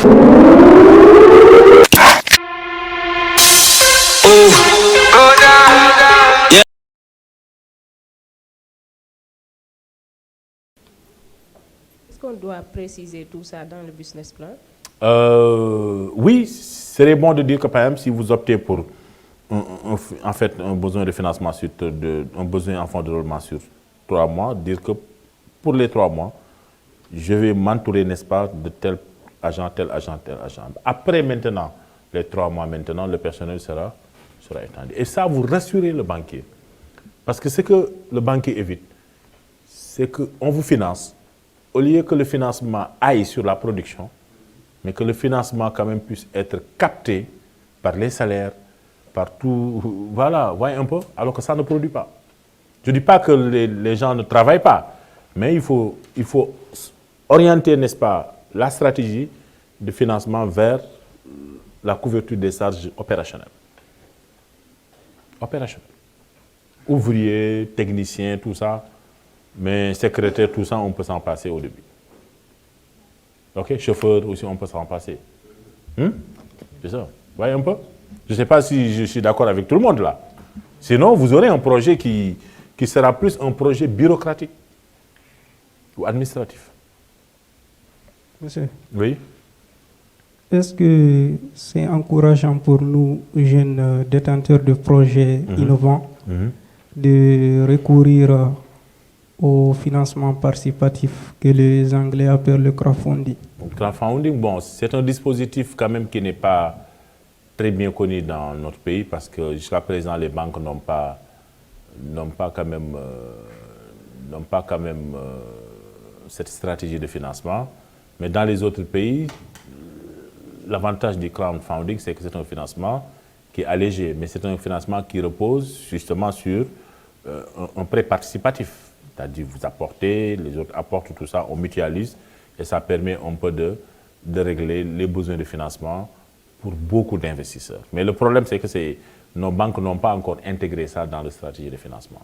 Est-ce qu'on doit préciser tout ça dans le business plan? Oui, c'est bon de dire que par exemple, si vous optez pour en fait un besoin de financement un besoin en fonds de roulement sur 3 mois, dire que pour les 3 mois, je vais m'entourer, n'est-ce pas, de tel agent, tel agent, tel agent. Après maintenant, les 3 mois maintenant, le personnel sera étendu. Et ça, vous rassurez le banquier. Parce que ce que le banquier évite, c'est qu'on vous finance, au lieu que le financement aille sur la production, mais que le financement quand même puisse être capté par les salaires, par tout, voilà, voyez un peu, alors que ça ne produit pas. Je ne dis pas que les gens ne travaillent pas, mais il faut orienter, n'est-ce pas, la stratégie de financement vers la couverture des charges opérationnelles. Ouvriers, techniciens, tout ça, mais secrétaire, tout ça, on peut s'en passer au début. Ok, chauffeur aussi, on peut s'en passer. C'est ça. Vous voyez un peu? Je ne sais pas si je suis d'accord avec tout le monde là. Sinon, vous aurez un projet qui sera plus un projet bureaucratique ou administratif. Monsieur, Oui. est-ce que c'est encourageant pour nous, jeunes détenteurs de projets innovants, de recourir au financement participatif que les Anglais appellent le crowdfunding? Le crowdfunding, bon, c'est un dispositif quand même qui n'est pas très bien connu dans notre pays parce que jusqu'à présent, les banques n'ont pas quand même cette stratégie de financement. Mais dans les autres pays, l'avantage du crowdfunding, c'est que c'est un financement qui est allégé, mais c'est un financement qui repose justement sur un prêt participatif. C'est-à-dire vous apportez, les autres apportent tout ça, on mutualise et ça permet un peu de régler les besoins de financement pour beaucoup d'investisseurs. Mais le problème, c'est que nos banques n'ont pas encore intégré ça dans la stratégie de financement.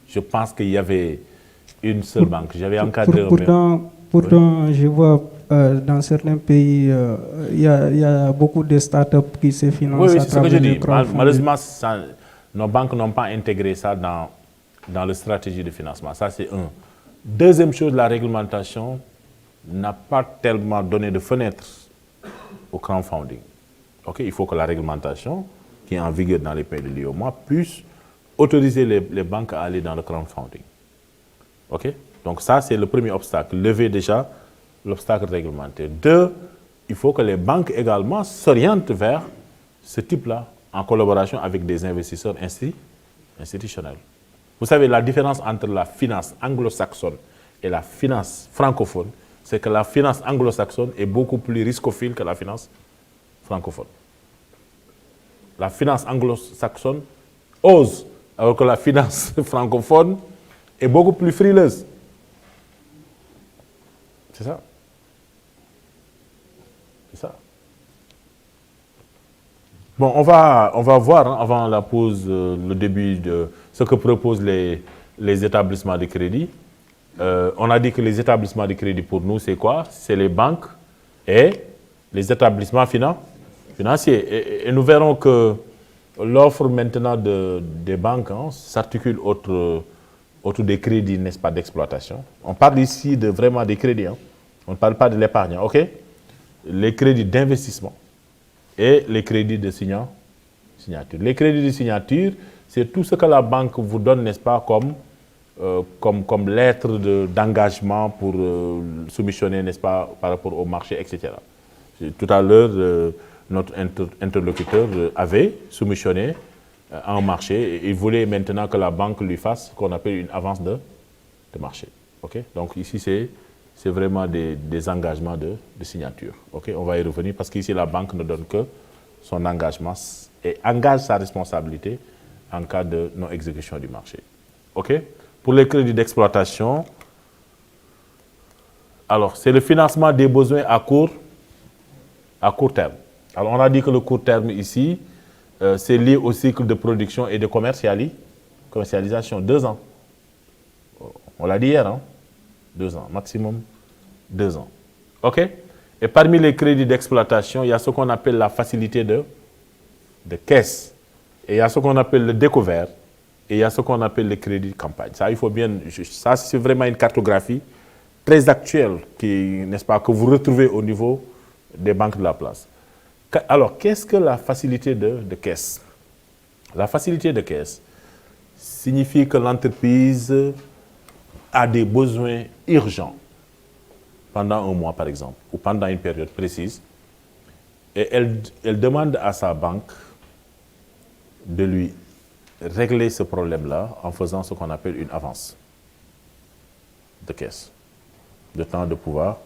Je pense qu'il y avait une seule banque. J'avais encadré... Pourtant, je vois dans certains pays, il y a beaucoup de startups qui se financent à travers le crowdfunding. Malheureusement, nos banques n'ont pas intégré ça dans la stratégie de financement. Ça, c'est un. Deuxième chose, la réglementation n'a pas tellement donné de fenêtre au crowdfunding. Okay? Il faut que la réglementation, qui est en vigueur dans les pays de l'UEMOA, puisse autoriser les banques à aller dans le crowdfunding. Okay? Donc ça, c'est le premier obstacle. Lever déjà l'obstacle réglementaire. 2, il faut que les banques également s'orientent vers ce type-là, en collaboration avec des investisseurs institutionnels. Vous savez, la différence entre la finance anglo-saxonne et la finance francophone, c'est que la finance anglo-saxonne est beaucoup plus riscophile que la finance francophone. La finance anglo-saxonne ose, alors que la finance francophone est beaucoup plus frileuse. C'est ça. C'est ça. Bon, on va voir hein, avant la pause le début de ce que proposent les établissements de crédit. On a dit que les établissements de crédit pour nous, c'est quoi? C'est les banques et les établissements financiers. Et nous verrons que l'offre maintenant des banques hein, s'articule autour des crédits, n'est-ce pas, d'exploitation. On parle ici vraiment des crédits. Hein. On ne parle pas de l'épargne, ok? Les crédits d'investissement et les crédits de signature. Les crédits de signature, c'est tout ce que la banque vous donne, n'est-ce pas, comme lettre d'engagement pour soumissionner, n'est-ce pas, par rapport au marché, etc. Tout à l'heure, notre interlocuteur avait soumissionné à un marché et il voulait maintenant que la banque lui fasse ce qu'on appelle une avance de marché. Okay? Donc ici, c'est vraiment des engagements de signature. Okay? On va y revenir parce qu'ici, la banque ne donne que son engagement et engage sa responsabilité en cas de non-exécution du marché. Okay? Pour les crédits d'exploitation, alors c'est le financement des besoins à court terme. Alors on a dit que le court terme ici, c'est lié au cycle de production et de commercialisation. 2 ans. On l'a dit hier, hein? 2 ans, maximum 2 ans. OK? Et parmi les crédits d'exploitation, il y a ce qu'on appelle la facilité de caisse. Et il y a ce qu'on appelle le découvert. Et il y a ce qu'on appelle le crédit de campagne. Ça, il faut bien... Ça, c'est vraiment une cartographie très actuelle, n'est-ce pas, que vous retrouvez au niveau des banques de la place. Alors, qu'est-ce que la facilité de caisse? La facilité de caisse signifie que l'entreprise a des besoins urgents pendant un mois, par exemple, ou pendant une période précise, et elle demande à sa banque de lui régler ce problème-là en faisant ce qu'on appelle une avance de caisse, de temps de pouvoir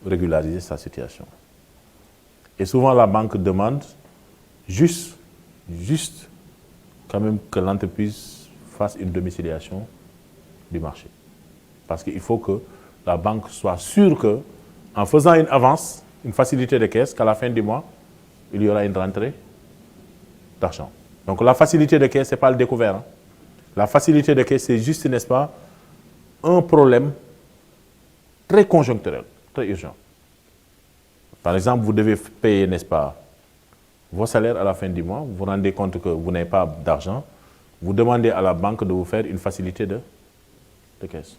régulariser sa situation. Et souvent, la banque demande juste quand même que l'entreprise fasse une domiciliation du marché. Parce qu'il faut que la banque soit sûre qu'en faisant une avance, une facilité de caisse, qu'à la fin du mois, il y aura une rentrée d'argent. Donc la facilité de caisse, ce n'est pas le découvert. Hein. La facilité de caisse, c'est juste, n'est-ce pas, un problème très conjoncturel, très urgent. Par exemple, vous devez payer, n'est-ce pas, vos salaires à la fin du mois, vous vous rendez compte que vous n'avez pas d'argent, vous demandez à la banque de vous faire une facilité de caisse.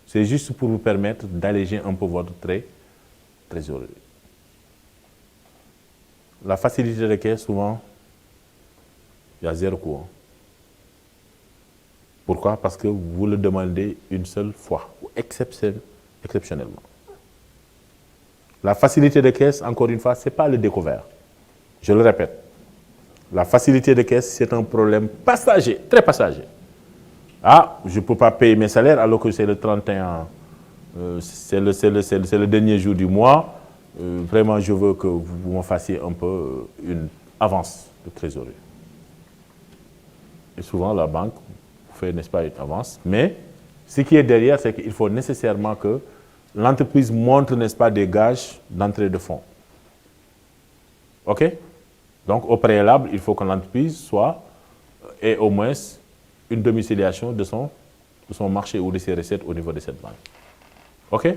C'est juste pour vous permettre d'alléger un peu votre trésorerie. La facilité de caisse, souvent, il y a zéro coût. Pourquoi? Parce que vous le demandez une seule fois, ou exceptionnellement. La facilité de caisse, encore une fois, ce n'est pas le découvert. Je le répète. La facilité de caisse, c'est un problème passager, très passager. Ah, je ne peux pas payer mes salaires alors que c'est le 31, c'est le dernier jour du mois. Vraiment, je veux que vous me fassiez un peu une avance de trésorerie. Et souvent, la banque fait, n'est-ce pas, une avance. Mais ce qui est derrière, c'est qu'il faut nécessairement que l'entreprise montre, n'est-ce pas, des gages d'entrée de fonds. OK? Donc, au préalable, il faut que l'entreprise ait au moins une domiciliation de son marché ou de ses recettes au niveau de cette banque. OK?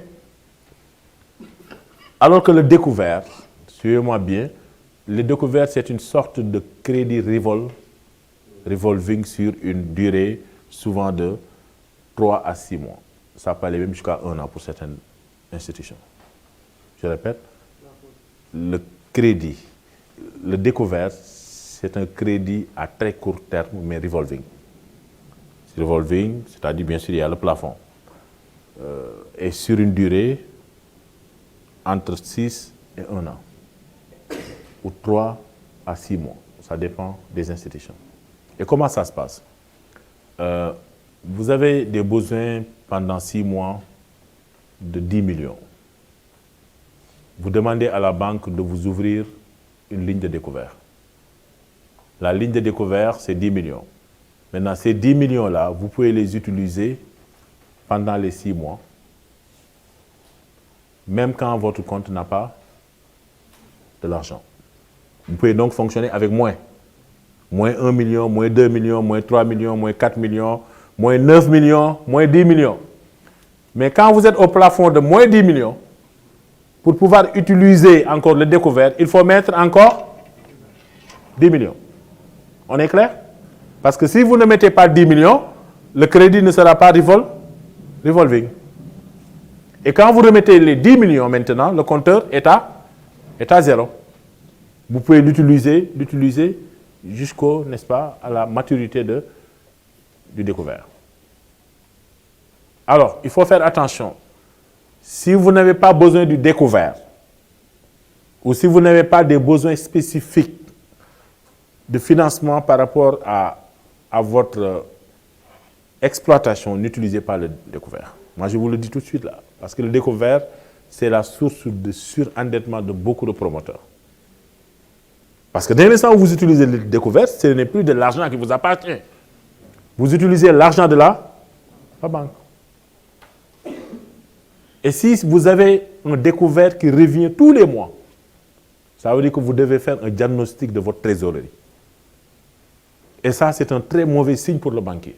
Alors que le découvert, suivez-moi bien, le découvert, c'est une sorte de crédit revolving sur une durée souvent de 3 à 6 mois. Ça peut aller même jusqu'à 1 an pour certaines institutions. Je répète, le crédit, le découvert, c'est un crédit à très court terme, mais revolving. Revolving, c'est-à-dire bien sûr il y a le plafond. Et sur une durée entre 6 et 1 an. Ou 3 à 6 mois. Ça dépend des institutions. Et comment ça se passe? Vous avez des besoins pendant 6 mois de 10 millions. Vous demandez à la banque de vous ouvrir une ligne de découvert. La ligne de découvert, c'est 10 millions. Maintenant, ces 10 millions-là, vous pouvez les utiliser pendant les 6 mois, même quand votre compte n'a pas de l'argent. Vous pouvez donc fonctionner avec moins. Moins 1 million, moins 2 millions, moins 3 millions, moins 4 millions, moins 9 millions, moins 10 millions. Mais quand vous êtes au plafond de moins 10 millions, pour pouvoir utiliser encore le découvert, il faut mettre encore 10 millions. On est clair? Parce que si vous ne mettez pas 10 millions, le crédit ne sera pas revolving. Et quand vous remettez les 10 millions maintenant, le compteur est à 0. Vous pouvez l'utiliser jusqu'au, n'est-ce pas, à la maturité du découvert. Alors, il faut faire attention. Si vous n'avez pas besoin du découvert, ou si vous n'avez pas des besoins spécifiques de financement par rapport à votre exploitation, n'utilisez pas le découvert. Moi, je vous le dis tout de suite là. Parce que le découvert, c'est la source de surendettement de beaucoup de promoteurs. Parce que dès l'instant où vous utilisez le découvert, ce n'est plus de l'argent qui vous appartient. Vous utilisez l'argent de la banque. Et si vous avez un découvert qui revient tous les mois, ça veut dire que vous devez faire un diagnostic de votre trésorerie. Et ça, c'est un très mauvais signe pour le banquier.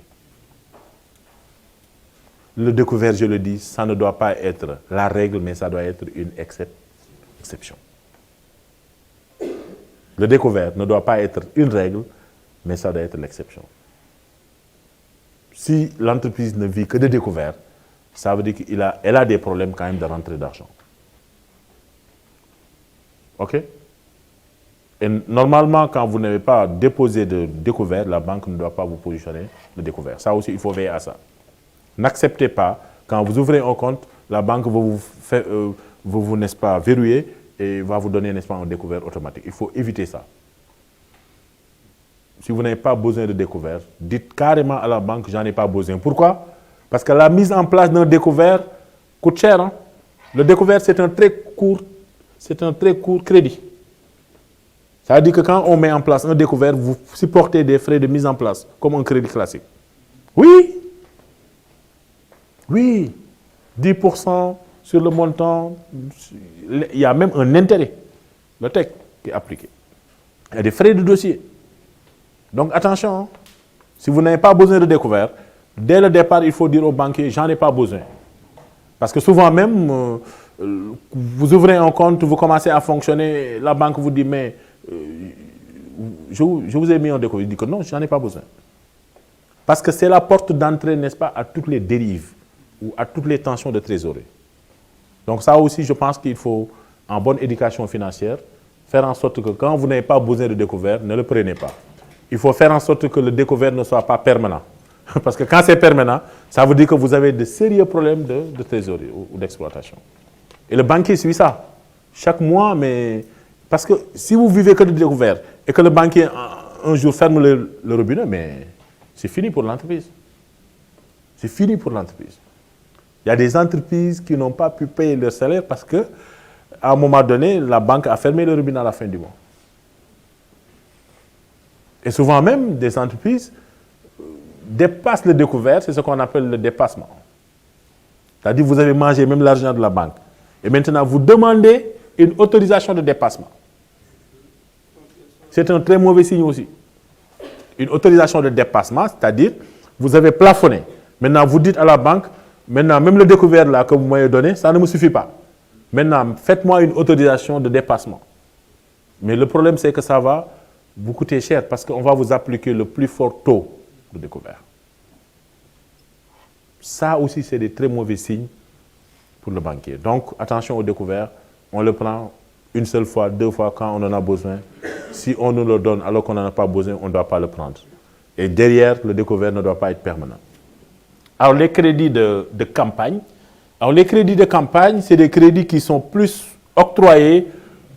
Le découvert, je le dis, ça ne doit pas être la règle, mais ça doit être une exception. exception. Le découvert ne doit pas être une règle, mais ça doit être l'exception. Si l'entreprise ne vit que de découvert, ça veut dire qu'elle a des problèmes quand même de rentrée d'argent. OK? Et normalement, quand vous n'avez pas déposé de découvert, la banque ne doit pas vous positionner de découvert. Ça aussi, il faut veiller à ça. N'acceptez pas, quand vous ouvrez un compte, la banque va vous n'est-ce pas, verrouiller et va vous donner, n'est-ce pas, un découvert automatique. Il faut éviter ça. Si vous n'avez pas besoin de découvert, dites carrément à la banque, j'en ai pas besoin. Pourquoi? Parce que la mise en place d'un découvert coûte cher. Hein? Le découvert, c'est un très court crédit. Ça veut dire que quand on met en place un découvert, vous supportez des frais de mise en place, comme un crédit classique. Oui. Oui. 10% sur le montant. Il y a même un intérêt, le TEC, qui est appliqué. Il y a des frais de dossier. Donc attention, hein. Si vous n'avez pas besoin de découvert, dès le départ, il faut dire au banquier, j'en ai pas besoin. Parce que souvent même, vous ouvrez un compte, vous commencez à fonctionner, la banque vous dit, mais je vous ai mis un découvert. Il dit que non, j'en ai pas besoin. Parce que c'est la porte d'entrée, n'est-ce pas, à toutes les dérives ou à toutes les tensions de trésorerie. Donc ça aussi, je pense qu'il faut, en bonne éducation financière, faire en sorte que quand vous n'avez pas besoin de découvert, ne le prenez pas. Il faut faire en sorte que le découvert ne soit pas permanent. Parce que quand c'est permanent, ça veut dire que vous avez de sérieux problèmes de trésorerie ou d'exploitation. Et le banquier suit ça. Chaque mois, mais... Parce que si vous vivez que de découvert et que le banquier un jour ferme le robinet, mais c'est fini pour l'entreprise. C'est fini pour l'entreprise. Il y a des entreprises qui n'ont pas pu payer leur salaire parce qu'à un moment donné, la banque a fermé le robinet à la fin du mois. Et souvent même, des entreprises dépassent le découvert, c'est ce qu'on appelle le dépassement. C'est-à-dire que vous avez mangé même l'argent de la banque. Et maintenant, vous demandez une autorisation de dépassement. C'est un très mauvais signe aussi. Une autorisation de dépassement, c'est-à-dire vous avez plafonné. Maintenant, vous dites à la banque, maintenant, même le découvert là que vous m'avez donné, ça ne me suffit pas. Maintenant, faites-moi une autorisation de dépassement. Mais le problème, c'est que ça va vous coûter cher parce qu'on va vous appliquer le plus fort taux de découvert. Ça aussi, c'est des très mauvais signes pour le banquier. Donc, attention au découvert. On le prend une seule fois, deux fois quand on en a besoin. Si on nous le donne alors qu'on n'en a pas besoin, on ne doit pas le prendre. Et derrière, le découvert ne doit pas être permanent. Alors, les crédits de campagne. Alors, les crédits de campagne, c'est des crédits qui sont plus octroyés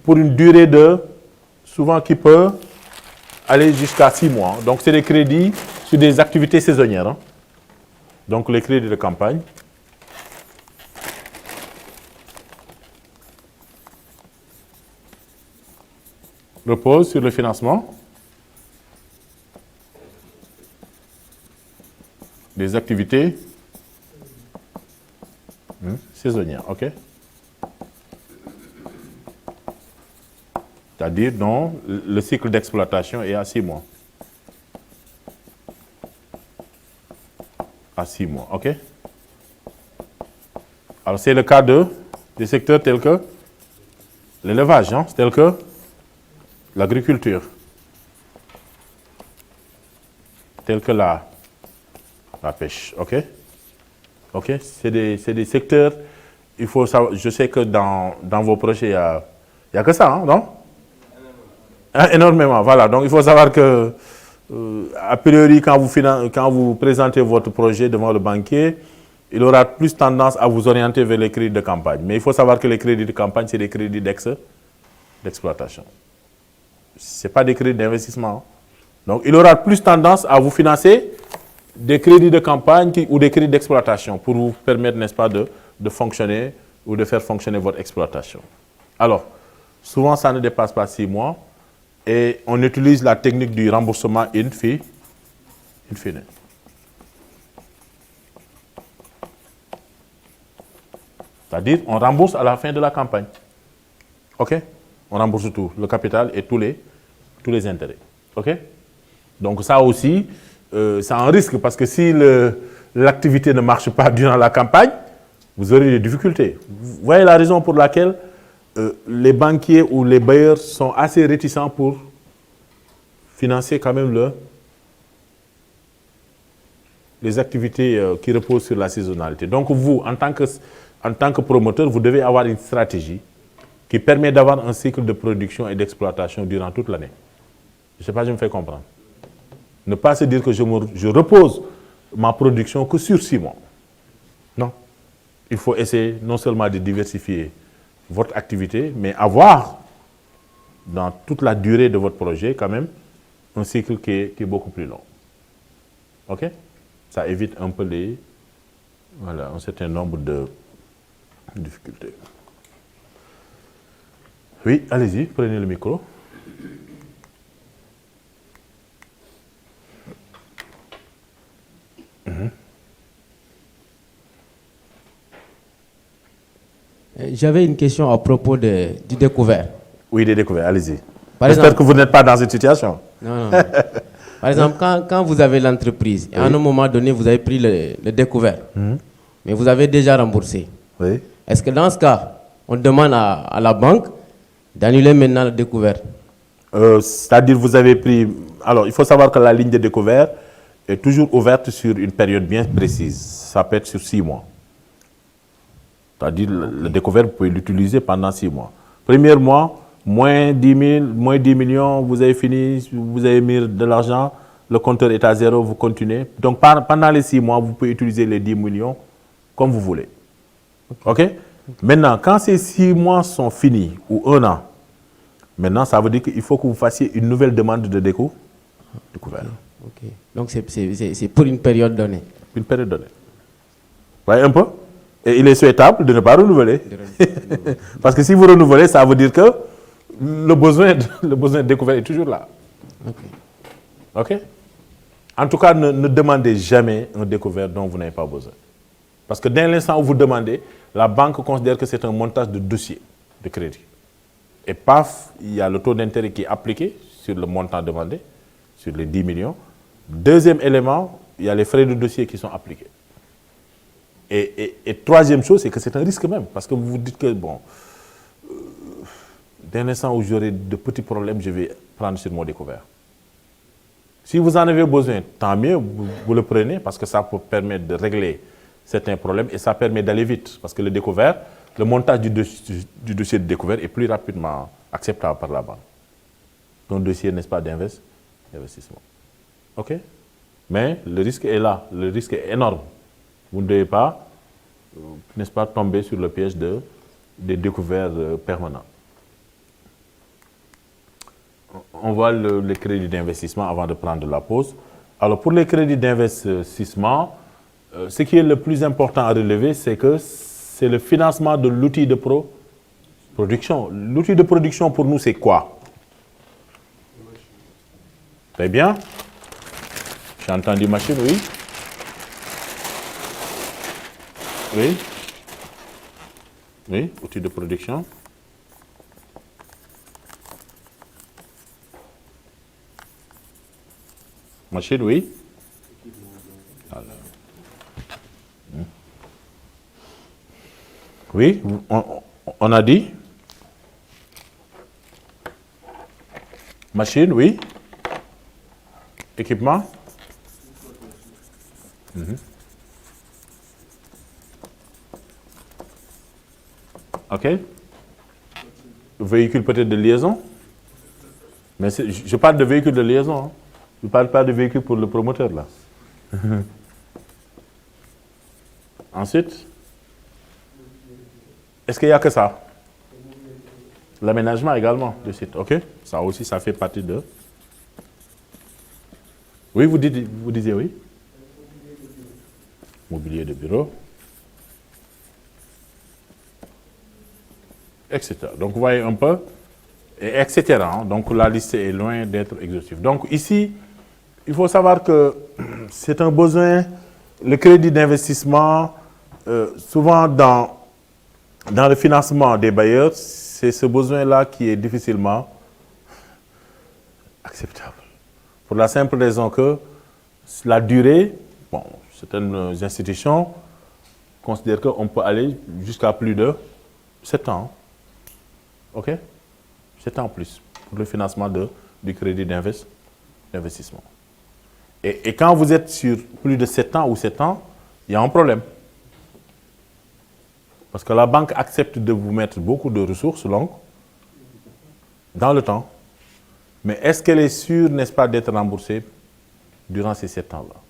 pour une durée de, souvent qui peut aller jusqu'à 6 mois. Donc, c'est des crédits sur des activités saisonnières. Hein. Donc, les crédits de campagne. Repose sur le financement des activités saisonnières. OK? C'est-à-dire dont le cycle d'exploitation est à 6 mois. À 6 mois, OK? Alors, c'est le cas des secteurs tels que l'élevage, hein, tels que l'agriculture, tels que la pêche, OK? OK? C'est des secteurs, il faut savoir, je sais que dans vos projets, il n'y a que ça, hein, non? Énormément, voilà. Donc, il faut savoir que, a priori, quand vous présentez votre projet devant le banquier, il aura plus tendance à vous orienter vers les crédits de campagne. Mais il faut savoir que les crédits de campagne, c'est des crédits d'exploitation. Ce n'est pas des crédits d'investissement. Donc, il aura plus tendance à vous financer des crédits de campagne ou des crédits d'exploitation pour vous permettre, n'est-ce pas, de fonctionner ou de faire fonctionner votre exploitation. Alors, souvent, ça ne dépasse pas 6 mois. Et on utilise la technique du remboursement in fine. C'est-à-dire, on rembourse à la fin de la campagne. OK? On rembourse tout, le capital et tous les intérêts. OK? Donc ça aussi, c'est un risque parce que si l'activité ne marche pas durant la campagne, vous aurez des difficultés. Vous voyez la raison pour laquelle les banquiers ou les bailleurs sont assez réticents pour financer quand même les activités qui reposent sur la saisonnalité. Donc vous, en tant que promoteur, vous devez avoir une stratégie qui permet d'avoir un cycle de production et d'exploitation durant toute l'année. Je ne sais pas si je me fais comprendre. Ne pas se dire que je repose ma production que sur 6 mois. Non. Il faut essayer non seulement de diversifier votre activité, mais avoir dans toute la durée de votre projet quand même un cycle qui est beaucoup plus long. OK? Ça évite un peu un certain nombre de difficultés. Oui, allez-y, prenez le micro. J'avais une question à propos du découvert. Oui, des découvertes, allez-y. Par J'espère exemple- que vous n'êtes pas dans cette situation. Non. Par exemple, quand vous avez l'entreprise, et à un moment donné, vous avez pris le découvert, mais vous avez déjà remboursé. Oui. Est-ce que dans ce cas, on demande à la banque d'annuler maintenant le découvert? C'est-à-dire, vous avez pris... Alors, il faut savoir que la ligne de découvert est toujours ouverte sur une période bien précise. Ça peut être sur 6 mois. C'est-à-dire, le découvert, vous pouvez l'utiliser pendant 6 mois. Premier mois, moins 10 millions, vous avez fini, vous avez mis de l'argent, le compteur est à 0, vous continuez. Donc, pendant les 6 mois, vous pouvez utiliser les 10 millions comme vous voulez. OK? Maintenant, quand ces 6 mois sont finis, ou 1 an, maintenant, ça veut dire qu'il faut que vous fassiez une nouvelle demande de découvert. Ok. Donc c'est pour une période donnée. Une période donnée. Vous voyez un peu? Et il est souhaitable de ne pas renouveler. Parce que si vous renouvelez, ça veut dire que le besoin de découvert est toujours là. OK? En tout cas, ne demandez jamais un découvert dont vous n'avez pas besoin. Parce que dès l'instant où vous demandez, la banque considère que c'est un montage de dossier de crédit. Et paf, il y a le taux d'intérêt qui est appliqué sur le montant demandé, sur les 10 millions. Deuxième élément, il y a les frais de dossier qui sont appliqués. Et troisième chose, c'est que c'est un risque même. Parce que vous vous dites que, bon, dès l'instant où j'aurai de petits problèmes, je vais prendre sur mon découvert. Si vous en avez besoin, tant mieux, vous le prenez parce que ça peut permettre de régler certains problèmes et ça permet d'aller vite. Parce que le découvert, le montage du dossier de découvert est plus rapidement acceptable par la banque. Un dossier, n'est-ce pas, d'investissement. OK? Mais le risque est là, le risque est énorme. Vous ne devez pas, n'est-ce pas, tomber sur le piège des découverts permanents. On voit les crédits d'investissement avant de prendre la pause. Alors, pour les crédits d'investissement, ce qui est le plus important à relever, c'est que c'est le financement de l'outil de production. L'outil de production, pour nous, c'est quoi? Très bien. J'ai entendu machine, oui. Oui. Oui, outil de production. Machine, oui. Alors. Oui, on a dit. Machine, oui. Équipement. OK. Véhicule peut-être de liaison. Mais je parle de véhicule de liaison. Hein. Je ne parle pas de véhicule pour le promoteur, là. Ensuite, est-ce qu'il n'y a que ça? L'aménagement également du site. OK. Ça aussi, ça fait partie de... Oui, vous disiez oui. Mobilier de bureau. Etc. Donc, vous voyez un peu, et etc. Hein. Donc, la liste est loin d'être exhaustive. Donc, ici, il faut savoir que c'est un besoin, le crédit d'investissement, souvent dans le financement des bailleurs, c'est ce besoin-là qui est difficilement acceptable. Pour la simple raison que la durée, bon, certaines institutions considèrent qu'on peut aller jusqu'à plus de 7 ans. OK? 7 ans en plus pour le financement du crédit d'investissement. Et quand vous êtes sur plus de 7 ans ou 7 ans, il y a un problème. Parce que la banque accepte de vous mettre beaucoup de ressources longues dans le temps. Mais est-ce qu'elle est sûre, n'est-ce pas, d'être remboursée durant ces 7 ans-là?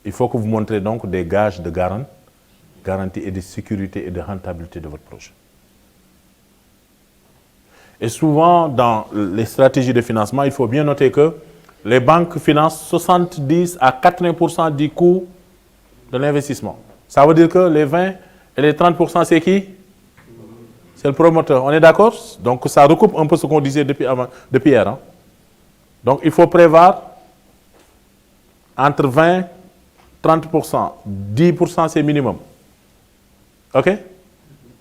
Il faut que vous montrez donc des gages de garantie et de sécurité et de rentabilité de votre projet. Et souvent, dans les stratégies de financement, il faut bien noter que les banques financent 70 à 80% du coût de l'investissement. Ça veut dire que les 20 et les 30%, c'est qui? C'est le promoteur. On est d'accord? Donc, ça recoupe un peu ce qu'on disait depuis hier. Hein? Donc, il faut prévoir entre 20 et 30%. 10%, c'est minimum. OK?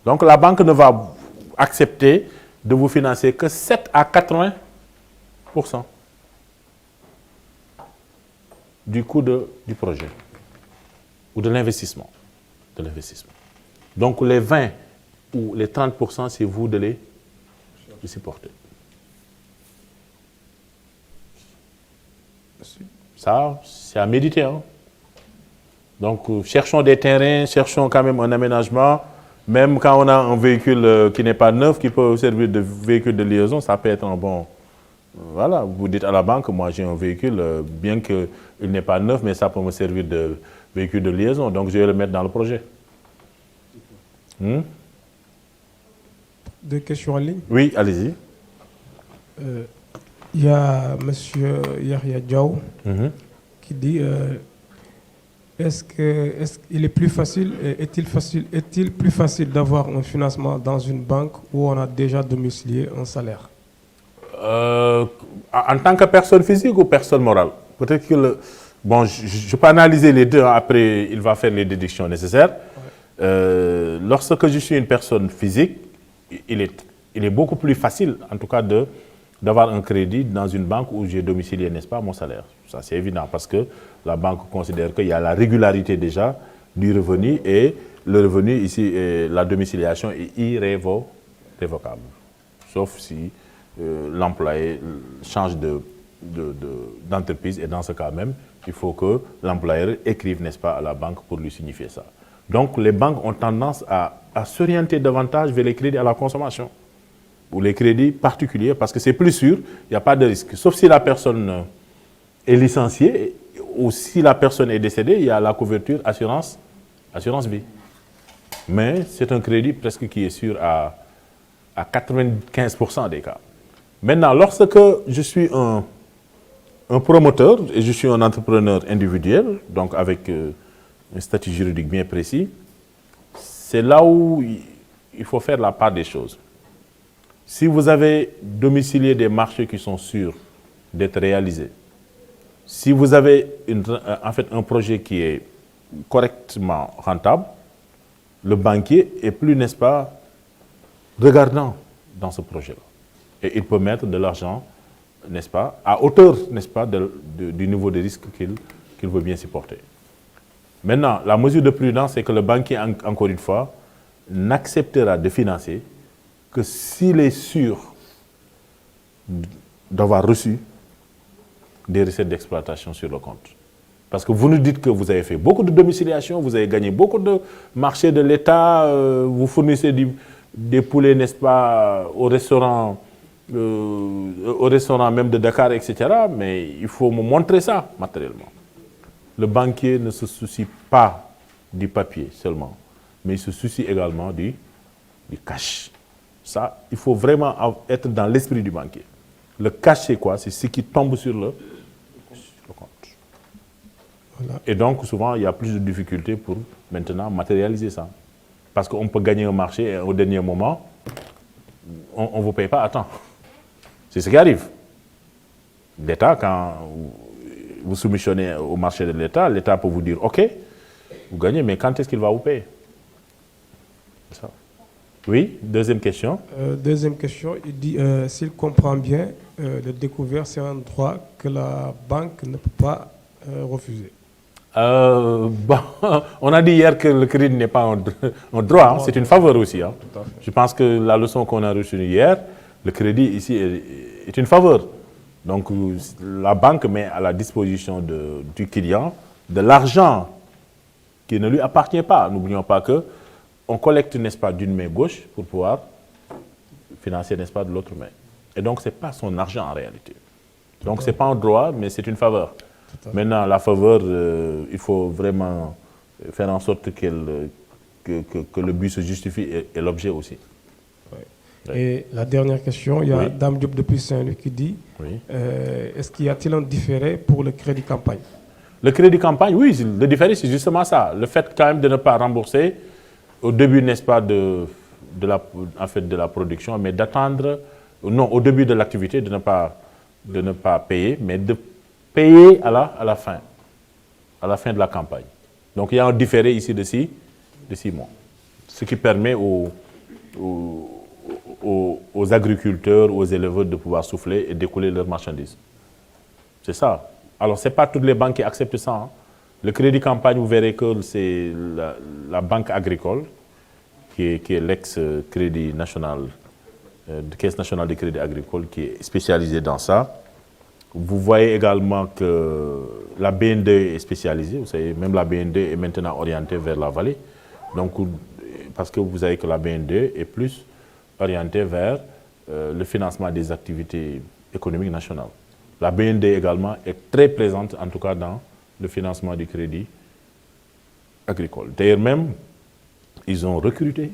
Donc, la banque ne va accepter de vous financer que 7 à 80% du coût du projet ou de l'investissement. Donc, les 20 ou les 30%, c'est vous de les supporter. Ça, c'est à méditer. Hein? Donc, cherchons des terrains, cherchons quand même un aménagement. Même quand on a un véhicule qui n'est pas neuf, qui peut servir de véhicule de liaison, ça peut être un bon... Voilà, vous dites à la banque, moi j'ai un véhicule, bien qu'il n'est pas neuf, mais ça peut me servir de véhicule de liaison, donc je vais le mettre dans le projet. Deux questions en ligne. Oui, allez-y. Il y a M. Yahya Diaw qui dit est-il plus facile d'avoir un financement dans une banque où on a déjà domicilié un salaire? En tant que personne physique ou personne morale? Peut-être que bon, je peux analyser les deux, après il va faire les déductions nécessaires. Lorsque je suis une personne physique, il est beaucoup plus facile, en tout cas, d'avoir un crédit dans une banque où j'ai domicilié, n'est-ce pas, mon salaire. Ça, c'est évident, parce que la banque considère qu'il y a la régularité déjà du revenu, et le revenu ici, la domiciliation est irrévocable. Sauf si l'employé change d'entreprise, et dans ce cas même, il faut que l'employeur écrive, n'est-ce pas, à la banque pour lui signifier ça. Donc, les banques ont tendance à s'orienter davantage vers les crédits à la consommation ou les crédits particuliers, parce que c'est plus sûr, il n'y a pas de risque. Sauf si la personne est licenciée ou si la personne est décédée, il y a la couverture assurance vie. Mais c'est un crédit presque qui est sûr à 95% des cas. Maintenant, lorsque je suis un promoteur et je suis un entrepreneur individuel, donc avec un statut juridique bien précis, c'est là où il faut faire la part des choses. Si vous avez domicilié des marchés qui sont sûrs d'être réalisés, si vous avez en fait un projet qui est correctement rentable, le banquier est plus, n'est-ce pas, regardant dans ce projet-là. Et il peut mettre de l'argent, n'est-ce pas, à hauteur, n'est-ce pas, du niveau de risque qu'il veut bien supporter. Maintenant, la mesure de prudence, c'est que le banquier, encore une fois, n'acceptera de financer que s'il est sûr d'avoir reçu des recettes d'exploitation sur le compte. Parce que vous nous dites que vous avez fait beaucoup de domiciliation, vous avez gagné beaucoup de marchés de l'État, vous fournissez des poulets, n'est-ce pas, au restaurant même de Dakar, etc. Mais il faut me montrer ça matériellement. Le banquier ne se soucie pas du papier seulement, mais il se soucie également du cash. Ça, il faut vraiment être dans l'esprit du banquier. Le cash, c'est quoi? C'est ce qui tombe sur le compte. Voilà. Et donc, souvent, il y a plus de difficultés pour maintenant matérialiser ça. Parce qu'on peut gagner un marché et au dernier moment, on ne vous paye pas à temps. C'est ce qui arrive. L'État, quand vous soumissionnez au marché de l'État, l'État peut vous dire « Ok, vous gagnez, mais quand est-ce qu'il va vous payer ?» C'est ça. Oui, deuxième question. Deuxième question, il dit s'il comprend bien, le découvert, c'est un droit que la banque ne peut pas refuser. Bon, on a dit hier que le crédit n'est pas un droit, hein, c'est une faveur aussi. Hein. Je pense que la leçon qu'on a reçue hier, le crédit ici est une faveur. Donc la banque met à la disposition du client de l'argent qui ne lui appartient pas. N'oublions pas qu'on collecte, n'est-ce pas, d'une main gauche pour pouvoir financer, n'est-ce pas, de l'autre main. Et donc, ce n'est pas son argent en réalité. Donc, ce n'est pas un droit, mais c'est une faveur. Maintenant, la faveur, il faut vraiment faire en sorte que le but se justifie et l'objet aussi. Ouais. Et la dernière question, il y a Dame Diop depuis Saint-Louis qui dit est-ce qu'il y a-t-il un différé pour le crédit campagne? Le crédit campagne, oui, le différé, c'est justement ça. Le fait quand même de ne pas rembourser au début, n'est-ce pas, de la production, mais d'attendre, non, au début de l'activité, de ne pas payer, mais de payer à la fin de la campagne. Donc il y a un différé ici de 6 mois, ce qui permet aux agriculteurs, aux éleveurs de pouvoir souffler et d'écouler leurs marchandises. C'est ça. Alors, ce n'est pas toutes les banques qui acceptent ça. Hein. Le crédit campagne, vous verrez que c'est la banque agricole, qui est l'ex-crédit national, Caisse nationale de crédit agricole, qui est spécialisée dans ça. Vous voyez également que la BND est spécialisée. Vous savez, même la BND est maintenant orientée vers la vallée. Donc, parce que vous savez que la BND est plus orientée vers le financement des activités économiques nationales. La BND également est très présente, en tout cas dans le financement du crédit agricole. D'ailleurs même, ils ont recruté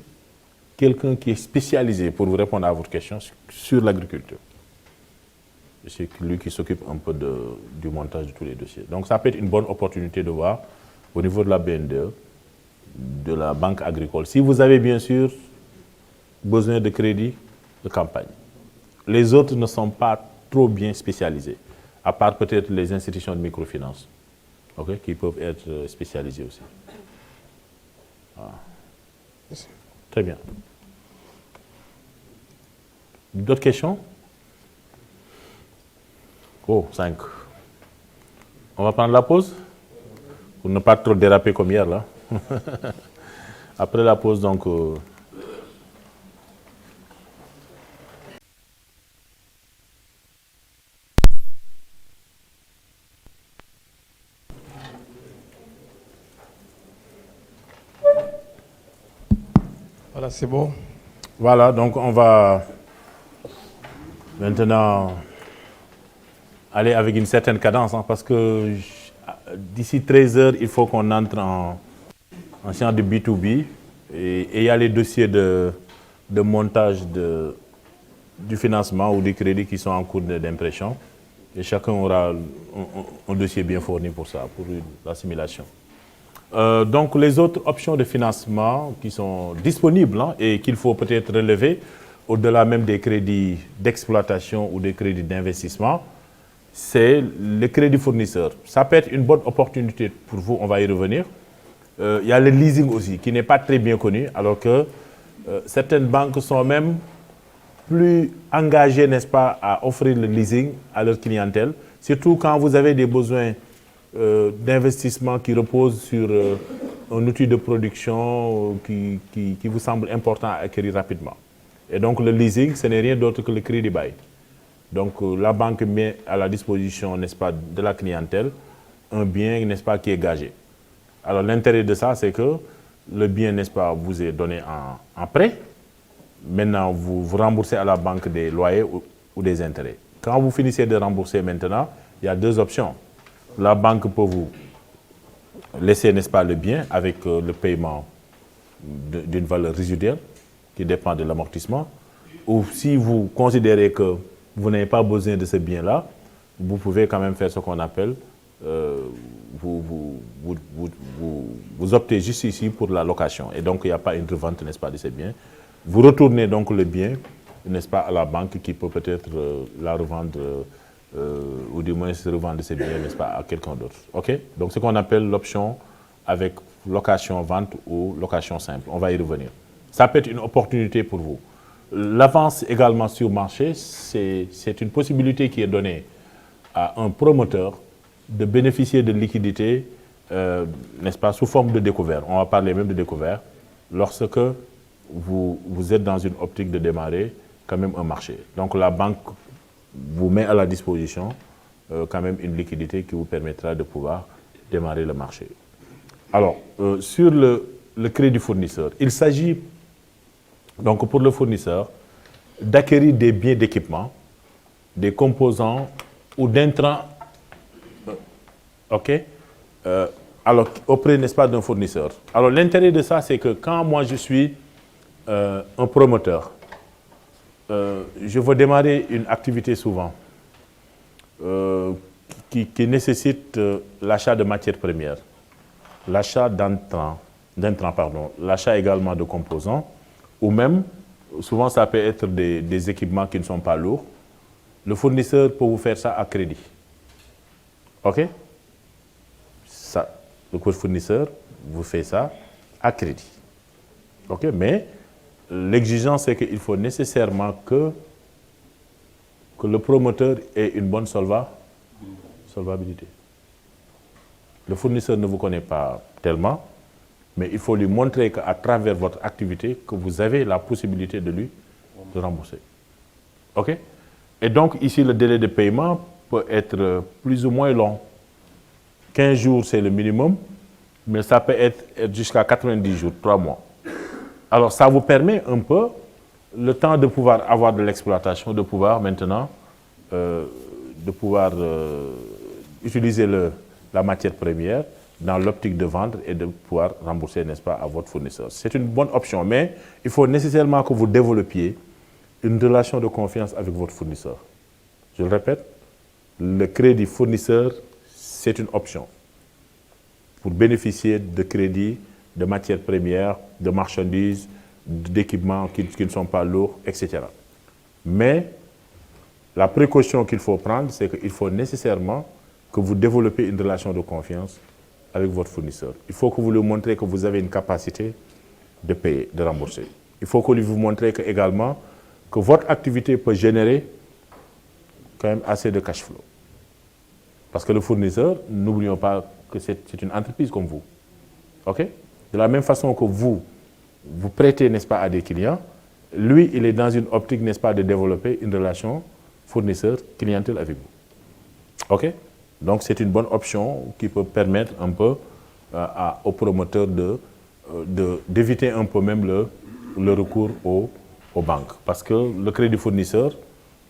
quelqu'un qui est spécialisé, pour vous répondre à votre question, sur l'agriculture. C'est lui qui s'occupe un peu du montage de tous les dossiers. Donc ça peut être une bonne opportunité de voir au niveau de la BND, de la banque agricole, si vous avez bien sûr besoin de crédit de campagne. Les autres ne sont pas trop bien spécialisés, à part peut-être les institutions de microfinance, qui peuvent être spécialisées aussi. Voilà. Très bien. D'autres questions? Oh, 5. On va prendre la pause pour ne pas trop déraper comme hier, là. Après la pause, donc... Voilà, c'est bon. Voilà, donc on va maintenant aller avec une certaine cadence, hein, parce que d'ici 13 heures, il faut qu'on entre en séance de B2B et il y a les dossiers de montage du financement ou du crédit qui sont en cours d'impression et chacun aura un dossier bien fourni pour ça, pour l'assimilation. Donc les autres options de financement qui sont disponibles, hein, et qu'il faut peut-être relever au-delà même des crédits d'exploitation ou des crédits d'investissement, c'est le crédit fournisseur. Ça peut être une bonne opportunité pour vous, on va y revenir. Il y a le leasing aussi, qui n'est pas très bien connu, alors que certaines banques sont même plus engagées, n'est-ce pas, à offrir le leasing à leur clientèle, surtout quand vous avez des besoins d'investissement qui reposent sur un outil de production qui vous semble important à acquérir rapidement. Et donc le leasing, ce n'est rien d'autre que le crédit bail. Donc la banque met à la disposition, n'est-ce pas, de la clientèle un bien, n'est-ce pas, qui est gagé. Alors l'intérêt de ça, c'est que le bien, n'est-ce pas, vous est donné en prêt. Maintenant, vous remboursez à la banque des loyers ou des intérêts. Quand vous finissez de rembourser maintenant, il y a deux options. La banque peut vous laisser, n'est-ce pas, le bien avec le paiement d'une valeur résiduelle qui dépend de l'amortissement. Ou si vous considérez que vous n'avez pas besoin de ce bien-là, vous pouvez quand même faire ce qu'on appelle, vous optez juste ici pour la location. Et donc, il n'y a pas une revente, n'est-ce pas, de ces biens. Vous retournez donc le bien, n'est-ce pas, à la banque qui peut peut-être la revendre, ou du moins se revendre ces biens, n'est-ce pas, à quelqu'un d'autre. OK? Donc, ce qu'on appelle l'option avec location-vente ou location simple. On va y revenir. Ça peut être une opportunité pour vous. L'avance également sur le marché, c'est une possibilité qui est donnée à un promoteur de bénéficier de liquidités n'est-ce pas, sous forme de découvert. On va parler même de découvert. Lorsque vous êtes dans une optique de démarrer quand même un marché. Donc la banque vous met à la disposition quand même une liquidité qui vous permettra de pouvoir démarrer le marché. Alors, sur le crédit fournisseur, il s'agit donc pour le fournisseur d'acquérir des biens d'équipement, des composants ou d'intrants, ok, alors auprès, n'est-ce pas, d'un fournisseur. Alors l'intérêt de ça, c'est que quand moi je suis un promoteur, je veux démarrer une activité souvent qui nécessite l'achat de matières premières, l'achat d'intrants, l'achat également de composants, ou même, souvent ça peut être des équipements qui ne sont pas lourds. Le fournisseur peut vous faire ça à crédit. OK? Ça, le fournisseur vous fait ça à crédit. OK? Mais l'exigence, c'est qu'il faut nécessairement que le promoteur ait une bonne solvabilité. Le fournisseur ne vous connaît pas tellement, mais il faut lui montrer qu'à travers votre activité, que vous avez la possibilité de lui rembourser. OK? Et donc, ici, le délai de paiement peut être plus ou moins long. 15 jours, c'est le minimum, mais ça peut être jusqu'à 90 jours, 3 mois. Alors, ça vous permet un peu, le temps de pouvoir avoir de l'exploitation, de pouvoir maintenant, utiliser la matière première dans l'optique de vendre et de pouvoir rembourser, n'est-ce pas, à votre fournisseur. C'est une bonne option, mais il faut nécessairement que vous développiez une relation de confiance avec votre fournisseur. Je le répète, le crédit fournisseur, c'est une option pour bénéficier de crédits, de matières premières, de marchandises, d'équipements qui ne sont pas lourds, etc. Mais la précaution qu'il faut prendre, c'est qu'il faut nécessairement que vous développez une relation de confiance avec votre fournisseur. Il faut que vous lui montrez que vous avez une capacité de payer, de rembourser. Il faut que vous montrez également que votre activité peut générer quand même assez de cash flow. Parce que le fournisseur, n'oublions pas que c'est une entreprise comme vous. OK? De la même façon que vous prêtez, n'est-ce pas, à des clients, lui, il est dans une optique, n'est-ce pas, de développer une relation fournisseur-clientèle avec vous. OK? Donc, c'est une bonne option qui peut permettre un peu aux promoteurs d'éviter un peu même le recours aux banques. Parce que le crédit fournisseur,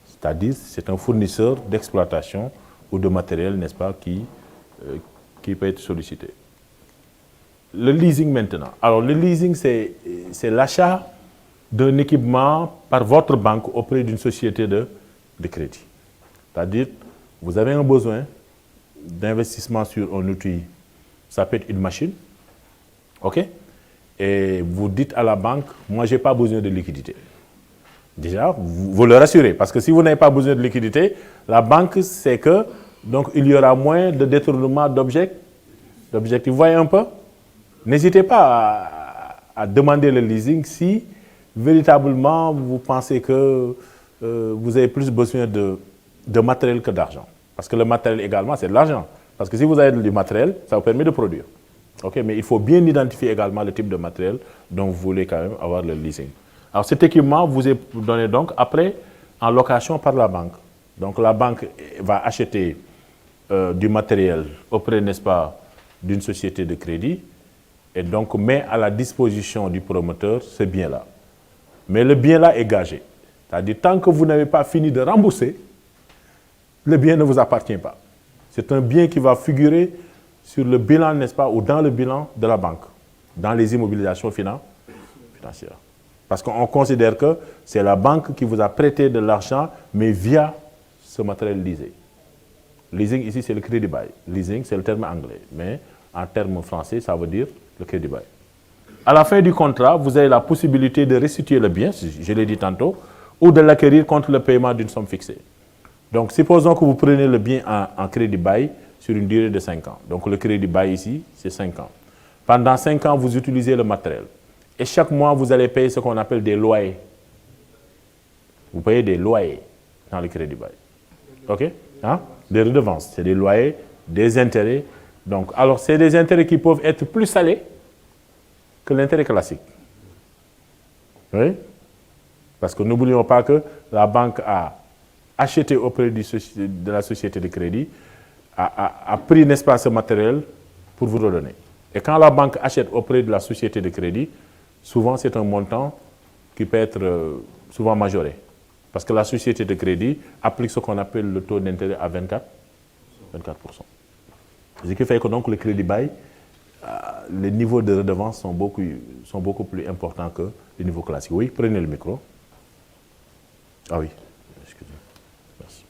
c'est-à-dire, c'est un fournisseur d'exploitation ou de matériel, n'est-ce pas, qui peut être sollicité. Le leasing maintenant. Alors, le leasing, c'est l'achat d'un équipement par votre banque auprès d'une société de crédit. C'est-à-dire, vous avez un besoin d'investissement sur un outil, ça peut être une machine, OK? Et vous dites à la banque, moi, je n'ai pas besoin de liquidité. Déjà, vous le rassurez, parce que si vous n'avez pas besoin de liquidité, la banque sait que, donc, il y aura moins de détournement d'objectifs. Vous voyez un peu? N'hésitez pas à demander le leasing si véritablement vous pensez que vous avez plus besoin de matériel que d'argent. Parce que le matériel également, c'est de l'argent. Parce que si vous avez du matériel, ça vous permet de produire. Okay? Mais il faut bien identifier également le type de matériel dont vous voulez quand même avoir le leasing. Alors cet équipement vous est donné donc après en location par la banque. Donc la banque va acheter du matériel auprès, n'est-ce pas, d'une société de crédit et donc met à la disposition du promoteur ce bien-là. Mais le bien-là est gagé. C'est-à-dire tant que vous n'avez pas fini de rembourser, le bien ne vous appartient pas. C'est un bien qui va figurer sur le bilan, n'est-ce pas, ou dans le bilan de la banque, dans les immobilisations financières. Parce qu'on considère que c'est la banque qui vous a prêté de l'argent, mais via ce matériel leasé. Leasing, ici, c'est le crédit bail. Leasing, c'est le terme anglais. Mais en termes français, ça veut dire le crédit bail. À la fin du contrat, vous avez la possibilité de restituer le bien, je l'ai dit tantôt, ou de l'acquérir contre le paiement d'une somme fixée. Donc, supposons que vous prenez le bien en crédit bail sur une durée de 5 ans. Donc, le crédit bail ici, c'est 5 ans. Pendant 5 ans, vous utilisez le matériel. Et chaque mois, vous allez payer ce qu'on appelle des loyers. Vous payez des loyers dans le crédit bail. OK? Hein? Des redevances. C'est des loyers, des intérêts Donc, alors, c'est des intérêts qui peuvent être plus salés que l'intérêt classique. Oui. Parce que n'oublions pas que la banque a acheté auprès de la société de crédit, a pris, n'est-ce pas, ce matériel pour vous redonner. Et quand la banque achète auprès de la société de crédit, souvent c'est un montant qui peut être souvent majoré. Parce que la société de crédit applique ce qu'on appelle le taux d'intérêt à 24%. Ce qui fait que donc le crédit bail, les niveaux de redevance sont beaucoup plus importants que les niveaux classiques. Oui, prenez le micro. Ah oui, excusez-moi. Merci.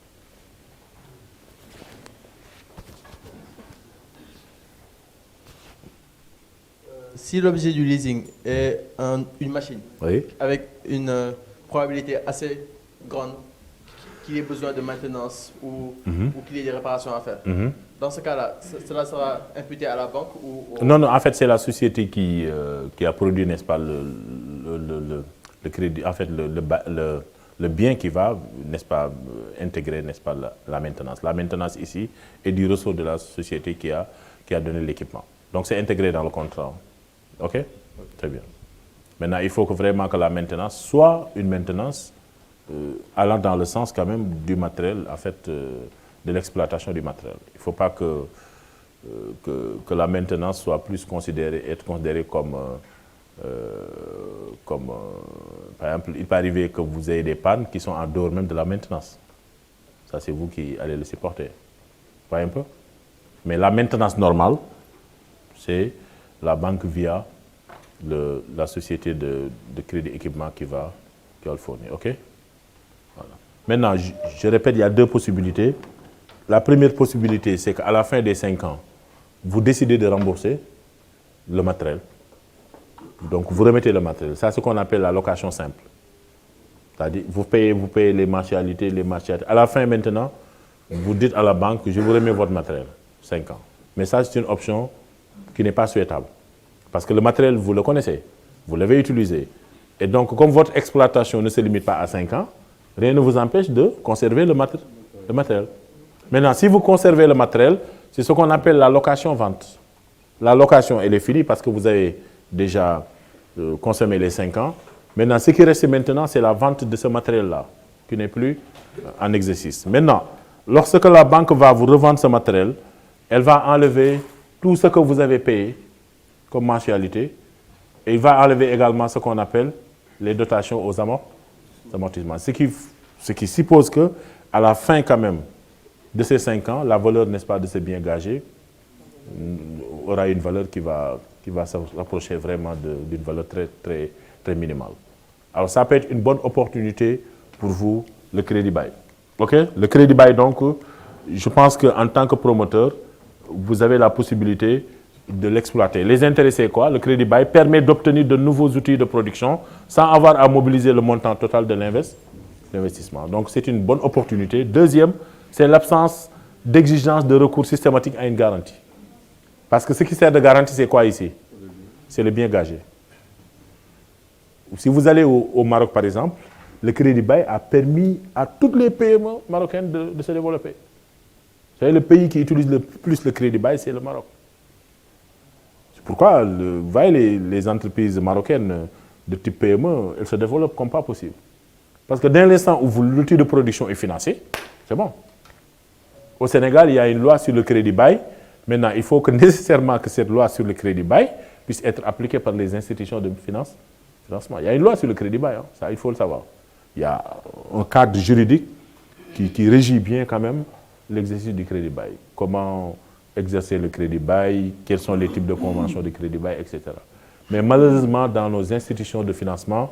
Si l'objet du leasing est une machine, Oui. avec une probabilité assez grande qu'il ait besoin de maintenance ou qu'il ait des réparations à faire, dans ce cas-là, cela sera imputé à la banque ou Non, en fait, c'est la société qui a produit, n'est-ce pas, le crédit, en fait, le bien qui va, n'est-ce pas, intégrer, n'est-ce pas, la maintenance. La maintenance ici est du ressort de la société qui a donné l'équipement. Donc, c'est intégré dans le contrat. OK? Très bien. Maintenant, il faut vraiment que la maintenance soit une maintenance allant dans le sens quand même du matériel, en fait, de l'exploitation du matériel. Il ne faut pas que la maintenance soit plus considérée comme par exemple, il peut arriver que vous ayez des pannes qui sont en dehors même de la maintenance. Ça, c'est vous qui allez le supporter. Vous voyez un peu? Mais la maintenance normale, c'est la banque via la société de crédit équipement qui va le fournir. OK? Voilà. Maintenant, je répète, il y a deux possibilités. La première possibilité, c'est qu'à la fin des 5 ans, vous décidez de rembourser le matériel. Donc, vous remettez le matériel. C'est ce qu'on appelle la location simple. C'est-à-dire, vous payez les mensualités. À la fin, maintenant, vous dites à la banque, je vous remets votre matériel, 5 ans. Mais ça, c'est une option qui n'est pas souhaitable. Parce que le matériel, vous le connaissez, vous l'avez utilisé. Et donc, comme votre exploitation ne se limite pas à 5 ans, rien ne vous empêche de conserver le matériel. Maintenant, si vous conservez le matériel, c'est ce qu'on appelle la location-vente. La location, elle est finie parce que vous avez déjà consommé les 5 ans. Maintenant, ce qui reste maintenant, c'est la vente de ce matériel-là, qui n'est plus en exercice. Maintenant, lorsque la banque va vous revendre ce matériel, elle va enlever tout ce que vous avez payé comme mensualité, et il va enlever également ce qu'on appelle les dotations aux amortissements. Ce qui suppose qu'à la fin quand même de ces 5 ans, la valeur, n'est-ce pas, de ces biens gagés aura une valeur qui va se rapprocher vraiment d'une valeur très, très, très minimale. Alors ça peut être une bonne opportunité pour vous, le crédit bail. OK? Le crédit bail, donc, je pense qu'en tant que promoteur, vous avez la possibilité de l'exploiter. Les intérêts, c'est quoi? Le crédit bail permet d'obtenir de nouveaux outils de production sans avoir à mobiliser le montant total de l'investissement. Donc, c'est une bonne opportunité. Deuxième, c'est l'absence d'exigence de recours systématique à une garantie. Parce que ce qui sert de garantie, c'est quoi ici? C'est le bien gagé. Si vous allez au Maroc, par exemple, le crédit bail a permis à toutes les PME marocaines de se développer. Vous savez, le pays qui utilise le plus le crédit bail, c'est le Maroc. C'est pourquoi vous voyez, les entreprises marocaines de type PME, elles se développent comme pas possible. Parce que dès l'instant où l'outil de production est financé, c'est bon. Au Sénégal, il y a une loi sur le crédit bail. Maintenant, il faut que nécessairement que cette loi sur le crédit bail puisse être appliquée par les institutions de financement. Il y a une loi sur le crédit bail, hein, ça il faut le savoir. Il y a un cadre juridique qui régit bien quand même l'exercice du crédit bail. Comment exercer le crédit bail, quels sont les types de conventions de crédit bail, etc. Mais malheureusement, dans nos institutions de financement,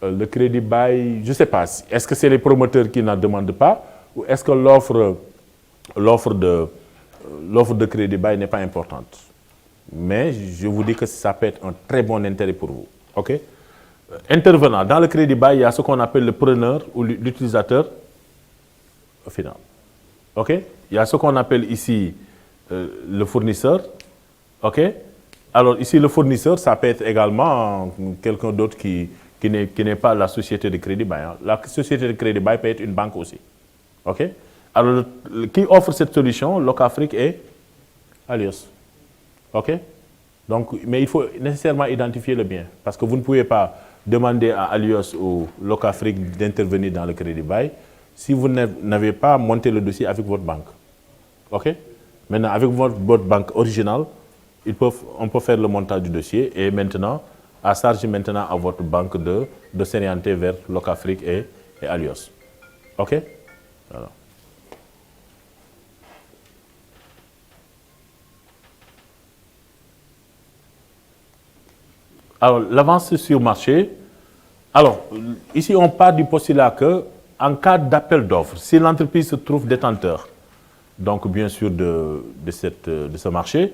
le crédit bail, je ne sais pas, est-ce que c'est les promoteurs qui n'en demandent pas ou est-ce que l'offre de crédit bail n'est pas importante? Mais je vous dis que ça peut être un très bon intérêt pour vous. OK? Intervenant, dans le crédit bail, il y a ce qu'on appelle le preneur ou l'utilisateur final. OK? Il y a ce qu'on appelle ici le fournisseur. OK? Alors ici, le fournisseur, ça peut être également quelqu'un d'autre qui n'est pas la société de crédit bail. Hein. La société de crédit bail peut être une banque aussi. OK? Alors, qui offre cette solution, Locafrique est Alios. OK? Donc, mais il faut nécessairement identifier le bien. Parce que vous ne pouvez pas demander à Alios ou Locafrique d'intervenir dans le crédit bail si vous n'avez pas monté le dossier avec votre banque. OK? Maintenant, avec votre banque originale, on peut faire le montage du dossier et maintenant, à charge maintenant à votre banque de s'orienter vers Locafrique et Alios. OK? Voilà. Alors, l'avance sur marché. Alors, ici, on part du postulat que, en cas d'appel d'offres, si l'entreprise se trouve détenteur, donc bien sûr de ce marché,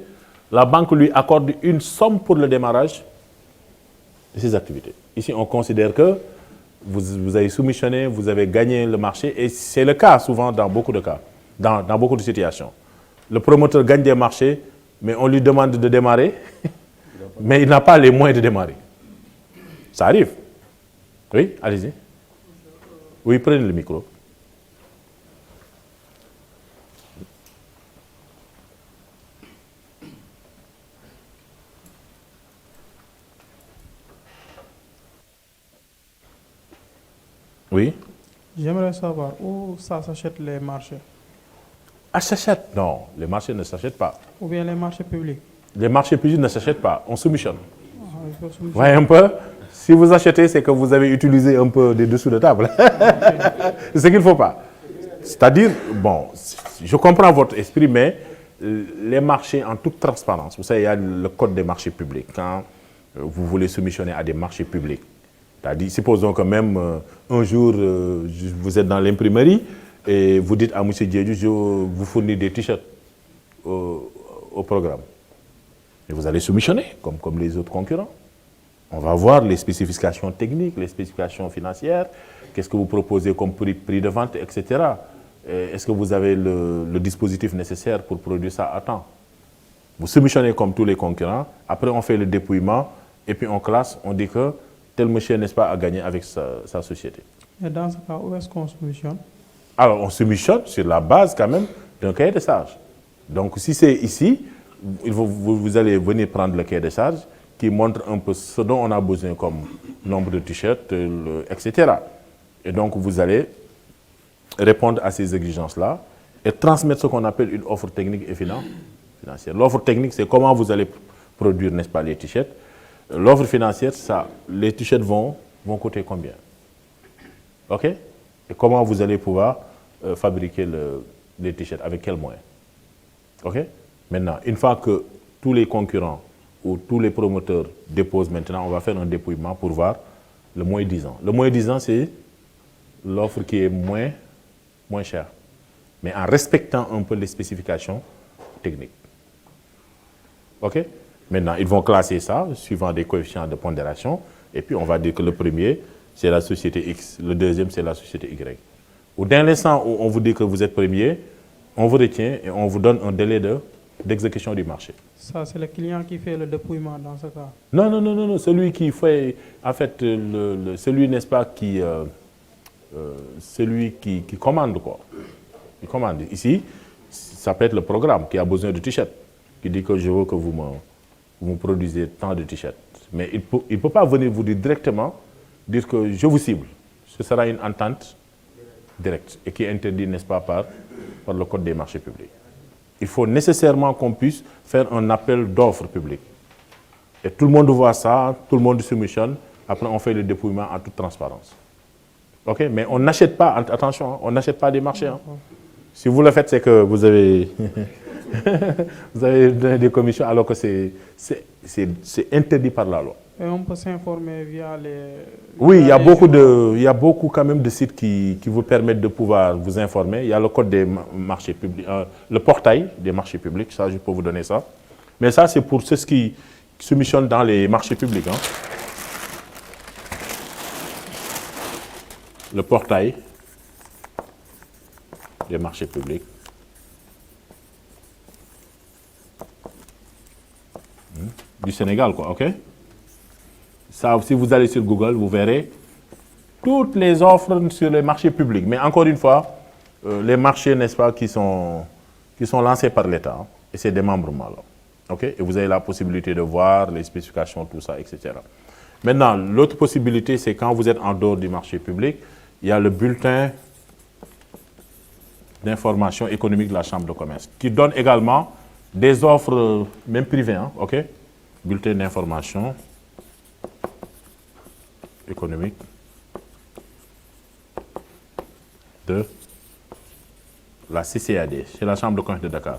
la banque lui accorde une somme pour le démarrage de ses activités. Ici, on considère que vous avez soumissionné, vous avez gagné le marché, et c'est le cas souvent dans beaucoup de cas, dans beaucoup de situations. Le promoteur gagne des marchés, mais on lui demande de démarrer, mais il n'a pas les moyens de démarrer. Ça arrive. Oui, allez-y. Oui, prenez le micro. Oui. J'aimerais savoir où ça s'achète les marchés. Ah, s'achète? Non, les marchés ne s'achètent pas. Ou bien les marchés publics. Les marchés publics ne s'achètent pas, on soumissionne. Il faut soumettre. Vous voyez un peu? Si vous achetez, c'est que vous avez utilisé un peu des dessous de table. C'est ce qu'il ne faut pas. C'est-à-dire, bon, je comprends votre esprit, mais les marchés en toute transparence, vous savez, il y a le code des marchés publics. Quand vous voulez soumissionner à des marchés publics, c'est-à-dire, supposons que même un jour, vous êtes dans l'imprimerie et vous dites à M. Diédou, je vous fournis des t-shirts au programme. Et vous allez soumissionner, comme les autres concurrents. On va voir les spécifications techniques, les spécifications financières, qu'est-ce que vous proposez comme prix de vente, etc. Est-ce que vous avez le dispositif nécessaire pour produire ça à temps? Vous soumissionnez comme tous les concurrents, après on fait le dépouillement, et puis on classe, on dit que tel monsieur, n'est-ce pas, a gagné avec sa société. Et dans ce cas, où est-ce qu'on soumissionne? Alors, on soumissionne sur la base quand même d'un cahier de charges. Donc, si c'est ici, vous allez venir prendre le cahier de charges qui montre un peu ce dont on a besoin comme nombre de t-shirts, etc. Et donc, vous allez répondre à ces exigences-là et transmettre ce qu'on appelle une offre technique et financière. L'offre technique, c'est comment vous allez produire, n'est-ce pas, les t-shirts. L'offre financière, ça, les t-shirts vont coûter combien? OK? Et comment vous allez pouvoir fabriquer les t-shirts, avec quels moyens? OK? Maintenant, une fois que tous les concurrents ou tous les promoteurs déposent maintenant, on va faire un dépouillement pour voir le moins 10 ans. Le moins 10 ans, c'est l'offre qui est moins chère, mais en respectant un peu les spécifications techniques. OK? Maintenant, ils vont classer ça suivant des coefficients de pondération, et puis on va dire que le premier, c'est la société X, le deuxième, c'est la société Y. Ou dans l'instant où on vous dit que vous êtes premier, on vous retient et on vous donne un délai d'exécution du marché. Ça, c'est le client qui fait le dépouillement dans ce cas? Non, celui qui fait, en fait, celui, n'est-ce pas, celui qui commande, quoi. Il commande. Ici, ça peut être le programme qui a besoin de t-shirts, qui dit que je veux que vous me produisez tant de t-shirts. Mais il ne peut pas venir vous dire directement, dire que je vous cible. Ce sera une entente directe et qui est interdite, n'est-ce pas, par le Code des marchés publics. Il faut nécessairement qu'on puisse faire un appel d'offres publiques. Et tout le monde voit ça, tout le monde soumissionne. Après, on fait le dépouillement en toute transparence. OK? Mais on n'achète pas, attention, hein, on n'achète pas des marchés. Hein. Si vous le faites, c'est que vous avez, vous avez donné des commissions alors que c'est interdit par la loi. Et on peut s'informer via les... Oui, il y a beaucoup quand même de sites qui vous permettent de pouvoir vous informer. Il y a le code des marchés publics, le portail des marchés publics, ça je peux vous donner ça. Mais ça c'est pour ceux qui soumissionnent dans les marchés publics. Hein. Le portail des marchés publics. Du Sénégal, quoi, OK? Ça, si vous allez sur Google, vous verrez toutes les offres sur les marchés publics. Mais encore une fois, les marchés, n'est-ce pas, qui sont lancés par l'État. et ces démembrements-là. Okay? Et vous avez la possibilité de voir les spécifications, tout ça, etc. Maintenant, l'autre possibilité, c'est quand vous êtes en dehors du marché public, il y a le bulletin d'information économique de la Chambre de commerce, qui donne également des offres, même privées, hein, ok? Bulletin d'information économique de la CCAD, c'est la Chambre de commerce de Dakar.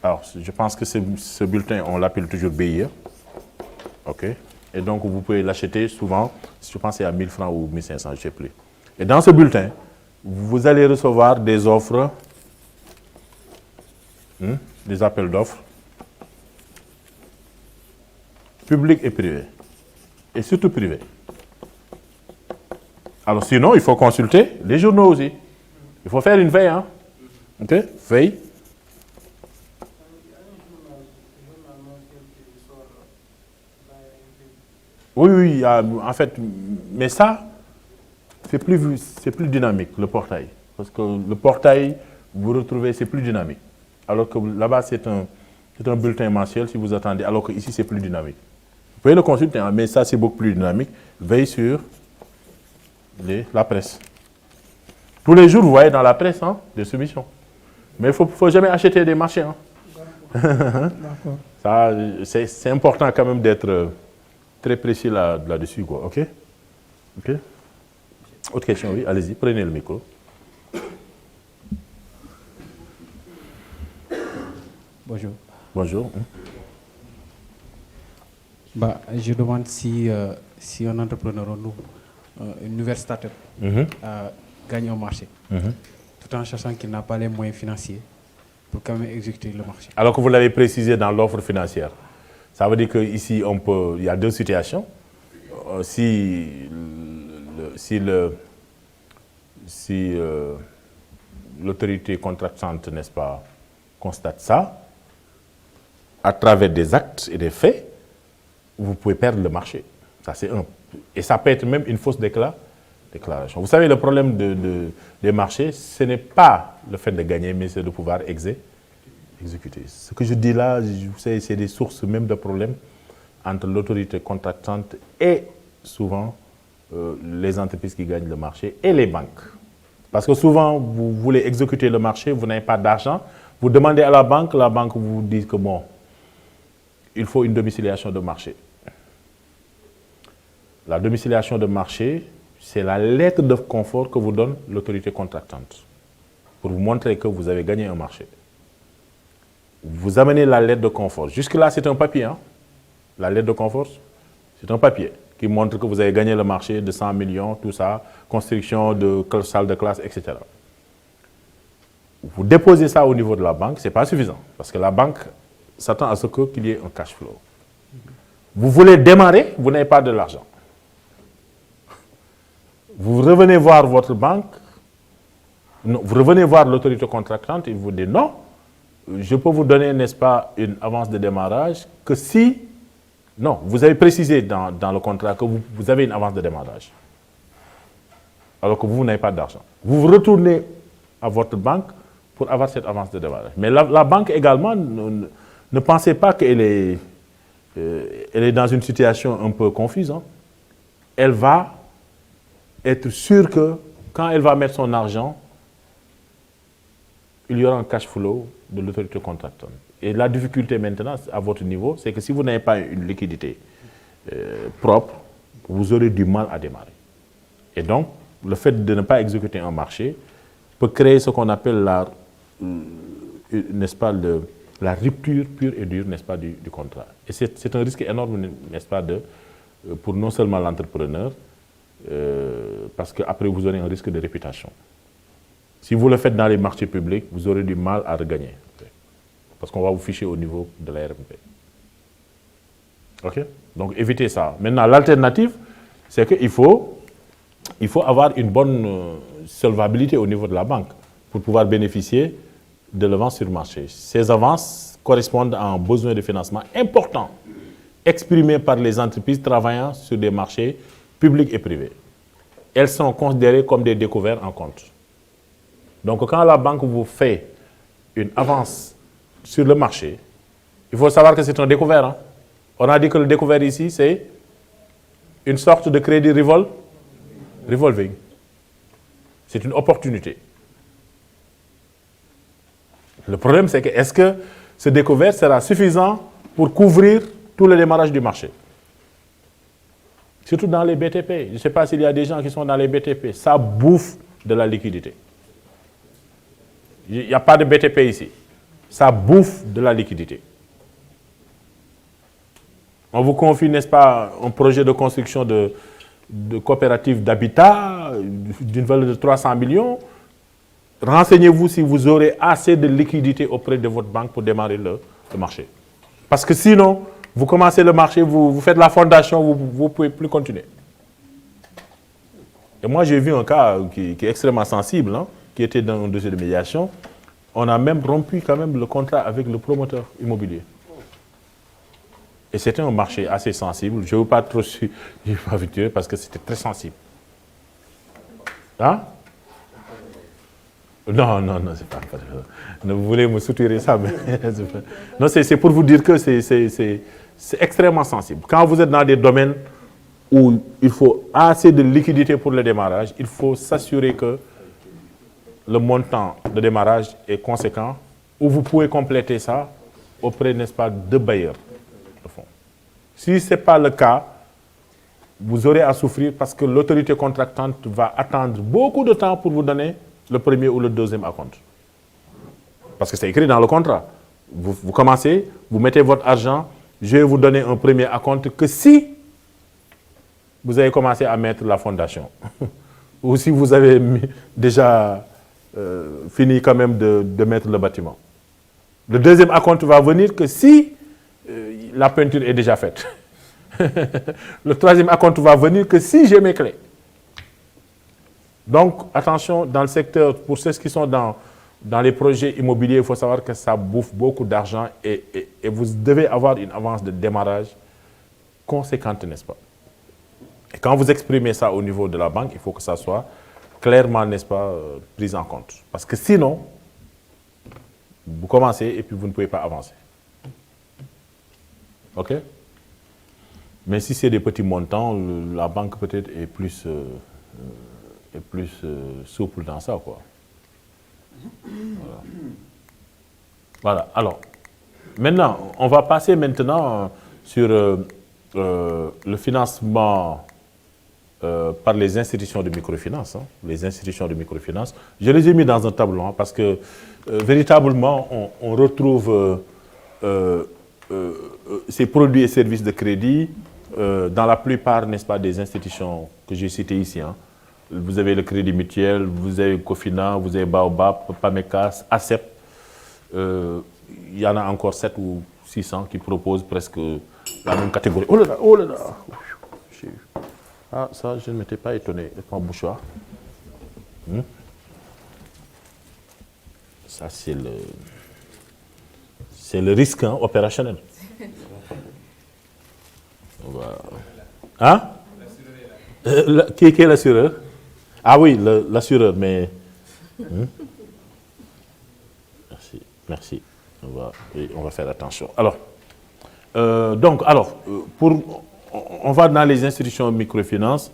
Alors, je pense que ce bulletin, on l'appelle toujours BIE, ok? Et donc, vous pouvez l'acheter souvent, je pense que c'est à 1000 francs ou 1500, je ne sais plus. Et dans ce bulletin, vous allez recevoir des offres, des appels d'offres, publics et privés, et surtout privés. Alors sinon, il faut consulter les journaux aussi. Il faut faire une veille, hein? Ok? Veille. Oui, oui, en fait, mais ça, c'est plus dynamique, le portail. Parce que le portail, vous retrouvez, c'est plus dynamique. Alors que là-bas, c'est un bulletin mensuel, si vous attendez, alors qu'ici, c'est plus dynamique. Vous pouvez le consulter, hein, mais ça, c'est beaucoup plus dynamique. Veille sur la presse. Tous les jours, vous voyez dans la presse, hein, des soumissions. Mais il ne faut jamais acheter des marchés. Hein. Ça, c'est important quand même d'être très précis là-dessus, quoi. OK? OK? Autre question, oui, allez-y, prenez le micro. Bonjour. Bonjour. Je demande si un entrepreneur ou nous, une nouvelle start-up gagne un marché, tout en sachant qu'il n'a pas les moyens financiers pour quand même exécuter le marché. Alors que vous l'avez précisé dans l'offre financière. Ça veut dire qu'ici, il y a deux situations. Si l'autorité contractante, n'est-ce pas, constate ça, à travers des actes et des faits, vous pouvez perdre le marché. Ça, c'est un. Et ça peut être même une fausse déclaration. Vous savez, le problème des marchés, ce n'est pas le fait de gagner, mais c'est de pouvoir exécuter. Ce que je dis là, vous savez, c'est des sources même de problèmes entre l'autorité contractante et souvent les entreprises qui gagnent le marché et les banques. Parce que souvent, vous voulez exécuter le marché, vous n'avez pas d'argent, vous demandez à la banque vous dit que bon, il faut une domiciliation de marché. La domiciliation de marché, c'est la lettre de confort que vous donne l'autorité contractante pour vous montrer que vous avez gagné un marché. Vous amenez la lettre de confort. Jusque-là, c'est un papier. Hein? La lettre de confort, c'est un papier qui montre que vous avez gagné le marché de 100 millions, tout ça, construction de salle de classe, etc. Vous déposez ça au niveau de la banque, ce n'est pas suffisant. Parce que la banque s'attend à ce qu'il y ait un cash flow. Vous voulez démarrer, vous n'avez pas de l'argent. Vous revenez voir votre banque, non, vous revenez voir l'autorité contractante, il vous dit non, je peux vous donner, n'est-ce pas, une avance de démarrage que si, non, vous avez précisé dans le contrat que vous avez une avance de démarrage, alors que vous n'avez pas d'argent. Vous retournez à votre banque pour avoir cette avance de démarrage. Mais la banque également, ne pensez pas qu'elle est dans une situation un peu confuse. Hein. Elle va être sûre que quand elle va mettre son argent, il y aura un cash flow de l'autorité contractante. Et la difficulté maintenant, à votre niveau, c'est que si vous n'avez pas une liquidité propre, vous aurez du mal à démarrer. Et donc, le fait de ne pas exécuter un marché peut créer ce qu'on appelle n'est-ce pas, la rupture pure et dure, n'est-ce pas, du contrat. Et c'est un risque énorme, n'est-ce pas, pour non seulement l'entrepreneur, parce qu'après vous aurez un risque de réputation. Si vous le faites dans les marchés publics, vous aurez du mal à regagner. Parce qu'on va vous ficher au niveau de la RMP. OK? Donc évitez ça. Maintenant, l'alternative, c'est qu'il faut avoir une bonne solvabilité au niveau de la banque pour pouvoir bénéficier de l'avance sur le marché. Ces avances correspondent à un besoin de financement important exprimé par les entreprises travaillant sur des marchés publics et privés. Elles sont considérées comme des découvertes en compte. Donc, quand la banque vous fait une avance sur le marché, il faut savoir que c'est un découvert. Hein. On a dit que le découvert ici, c'est une sorte de crédit revolving. C'est une opportunité. Le problème, c'est que est-ce que ce découvert sera suffisant pour couvrir tout le démarrage du marché? Surtout dans les BTP. Je ne sais pas s'il y a des gens qui sont dans les BTP. Ça bouffe de la liquidité. Il n'y a pas de BTP ici. Ça bouffe de la liquidité. On vous confie, n'est-ce pas, un projet de construction de coopérative d'habitat d'une valeur de 300 millions. Renseignez-vous si vous aurez assez de liquidité auprès de votre banque pour démarrer le marché. Parce que sinon, vous commencez le marché, vous faites la fondation, vous ne pouvez plus continuer. Et moi, j'ai vu un cas qui est extrêmement sensible, hein, qui était dans un dossier de médiation. On a même rompu quand même le contrat avec le promoteur immobilier. Et c'était un marché assez sensible. Je ne veux pas trop aventurer parce que c'était très sensible. Hein? Non, c'est pas. Vous voulez me soutirer ça, mais non, c'est pour vous dire que c'est extrêmement sensible. Quand vous êtes dans des domaines où il faut assez de liquidité pour le démarrage, il faut s'assurer que le montant de démarrage est conséquent, ou vous pouvez compléter ça auprès, n'est-ce pas, de bailleurs de fonds. Si ce n'est pas le cas, vous aurez à souffrir parce que l'autorité contractante va attendre beaucoup de temps pour vous donner le premier ou le deuxième acompte. Parce que c'est écrit dans le contrat. Vous commencez, vous mettez votre argent, je vais vous donner un premier acompte que si vous avez commencé à mettre la fondation. Ou si vous avez déjà fini quand même de mettre le bâtiment. Le deuxième acompte va venir que si la peinture est déjà faite. Le troisième acompte va venir que si j'ai mes clés. Donc, attention, dans le secteur, pour ceux qui sont dans les projets immobiliers, il faut savoir que ça bouffe beaucoup d'argent et vous devez avoir une avance de démarrage conséquente, n'est-ce pas? Et quand vous exprimez ça au niveau de la banque, il faut que ça soit clairement, n'est-ce pas, pris en compte. Parce que sinon, vous commencez et puis vous ne pouvez pas avancer. OK? Mais si c'est des petits montants, la banque peut-être est plus souple dans ça, quoi. Voilà. Alors, maintenant, on va passer maintenant sur le financement par les institutions de microfinance. Hein, les institutions de microfinance. Je les ai mis dans un tableau hein, parce que véritablement, on retrouve ces produits et services de crédit dans la plupart, n'est-ce pas, des institutions que j'ai citées ici. Hein. Vous avez le Crédit Mutuel, vous avez Cofina, vous avez Baobab, Pamecas, ACEP. Il y en a encore 7 ou 600 qui proposent presque la même catégorie. Oh là là, oh là là. Ah, ça, je ne m'étais pas étonné. Mon bouchoir. Ça, c'est le risque hein, opérationnel. Voilà. Hein? Qui est l'assureur? Ah oui, l'assureur, mais... Merci. On va faire attention. Alors, on va dans les institutions de microfinance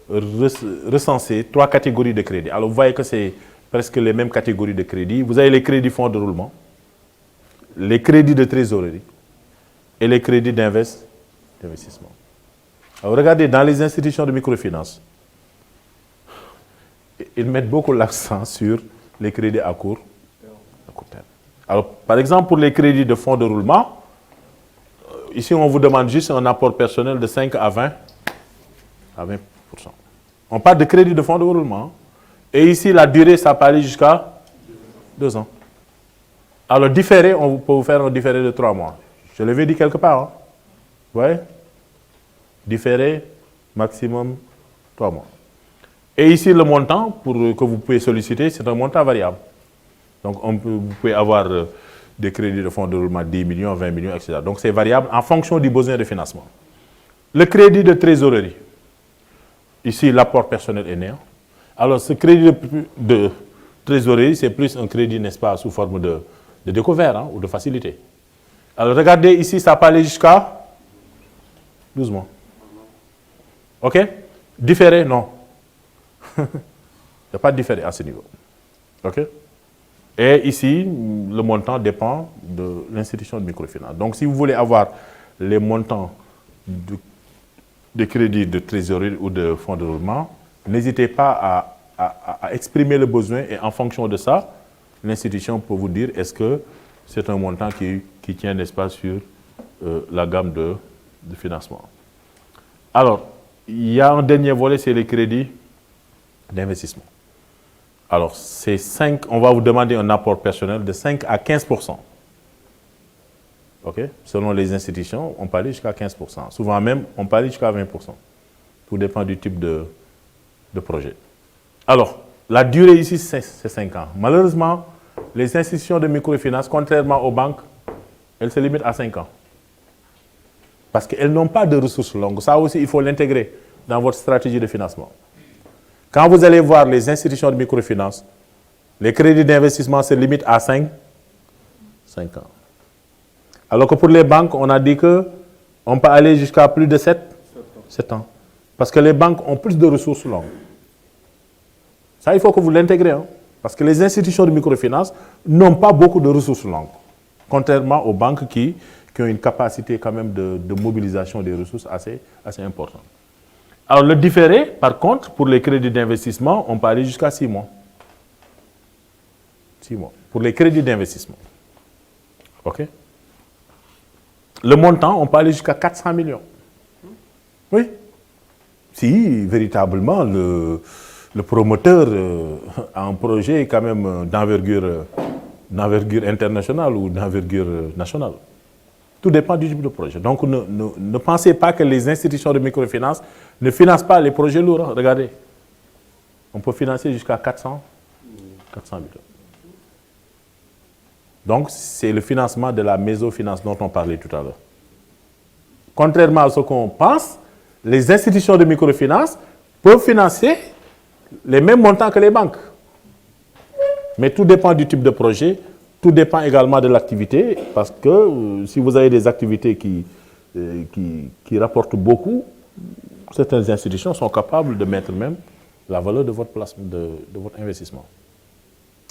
recenser 3 catégories de crédits. Alors, vous voyez que c'est presque les mêmes catégories de crédits. Vous avez les crédits fonds de roulement, les crédits de trésorerie et les crédits d'investissement. Alors, regardez, dans les institutions de microfinance, ils mettent beaucoup l'accent sur les crédits à court terme. Alors, par exemple, pour les crédits de fonds de roulement, ici, on vous demande juste un apport personnel de 5 à 20%. On parle de crédit de fonds de roulement. Et ici, la durée, ça peut aller jusqu'à 2 ans. Alors, différé, on peut vous faire un différé de 3 mois. Je l'avais dit quelque part. Hein. Vous voyez? Différé, maximum 3 mois. Et ici, le montant que vous pouvez solliciter, c'est un montant variable. Donc, vous pouvez avoir des crédits de fonds de roulement 10 millions, 20 millions, etc. Donc, c'est variable en fonction du besoin de financement. Le crédit de trésorerie. Ici, l'apport personnel est néant. Alors, ce crédit de trésorerie, c'est plus un crédit, n'est-ce pas, sous forme de découvert hein, ou de facilité. Alors regardez ici, ça peut aller jusqu'à 12 mois. OK? Différé, non. Il n'y a pas de différé à ce niveau. OK? Et ici, le montant dépend de l'institution de microfinance. Donc si vous voulez avoir les montants de crédit de trésorerie ou de fonds de roulement, n'hésitez pas à exprimer le besoin et en fonction de ça, l'institution peut vous dire est-ce que c'est un montant qui tient, n'est-ce pas, sur la gamme de financement. Alors, il y a un dernier volet, c'est les crédits d'investissement. Alors, c'est 5, on va vous demander un apport personnel de 5 à 15%. OK? Selon les institutions, on peut aller jusqu'à 15%. Souvent même, on peut aller jusqu'à 20%. Tout dépend du type de projet. Alors, la durée ici, c'est 5 ans. Malheureusement, les institutions de microfinance, contrairement aux banques, elles se limitent à 5 ans. Parce qu'elles n'ont pas de ressources longues. Ça aussi, il faut l'intégrer dans votre stratégie de financement. Quand vous allez voir les institutions de microfinance, les crédits d'investissement se limitent à 5 ans. Alors que pour les banques, on a dit qu'on peut aller jusqu'à plus de 7 ans. Parce que les banques ont plus de ressources longues. Ça, il faut que vous l'intégrez. Hein? Parce que les institutions de microfinance n'ont pas beaucoup de ressources longues. Contrairement aux banques qui ont une capacité quand même de mobilisation des ressources assez importante. Alors le différé, par contre, pour les crédits d'investissement, on peut aller jusqu'à 6 mois. 6 mois. Pour les crédits d'investissement. OK? Le montant, on peut aller jusqu'à 400 millions. Oui. Si, véritablement, le promoteur a un projet quand même d'envergure internationale ou d'envergure nationale. Tout dépend du type de projet. Donc, ne pensez pas que les institutions de microfinance ne financent pas les projets lourds. Hein. Regardez, on peut financer jusqu'à 400 millions. Donc, c'est le financement de la mésofinance dont on parlait tout à l'heure. Contrairement à ce qu'on pense, les institutions de microfinance peuvent financer les mêmes montants que les banques. Mais tout dépend du type de projet, tout dépend également de l'activité, parce que si vous avez des activités qui rapportent beaucoup, certaines institutions sont capables de mettre même la valeur de votre placement, de votre investissement.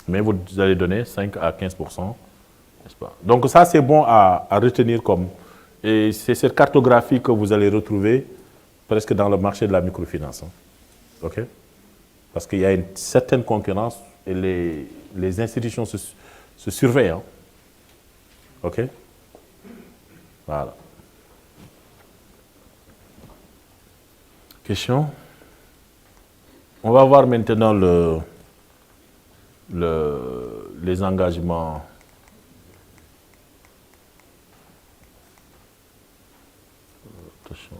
Mais vous allez donner 5 à 15%, n'est-ce pas? Donc ça, c'est bon à retenir comme... Et c'est cette cartographie que vous allez retrouver presque dans le marché de la microfinance. Hein. OK? Parce qu'il y a une certaine concurrence et les institutions se surveillent. Hein. OK? Voilà. Question? On va voir maintenant les engagements. Attention.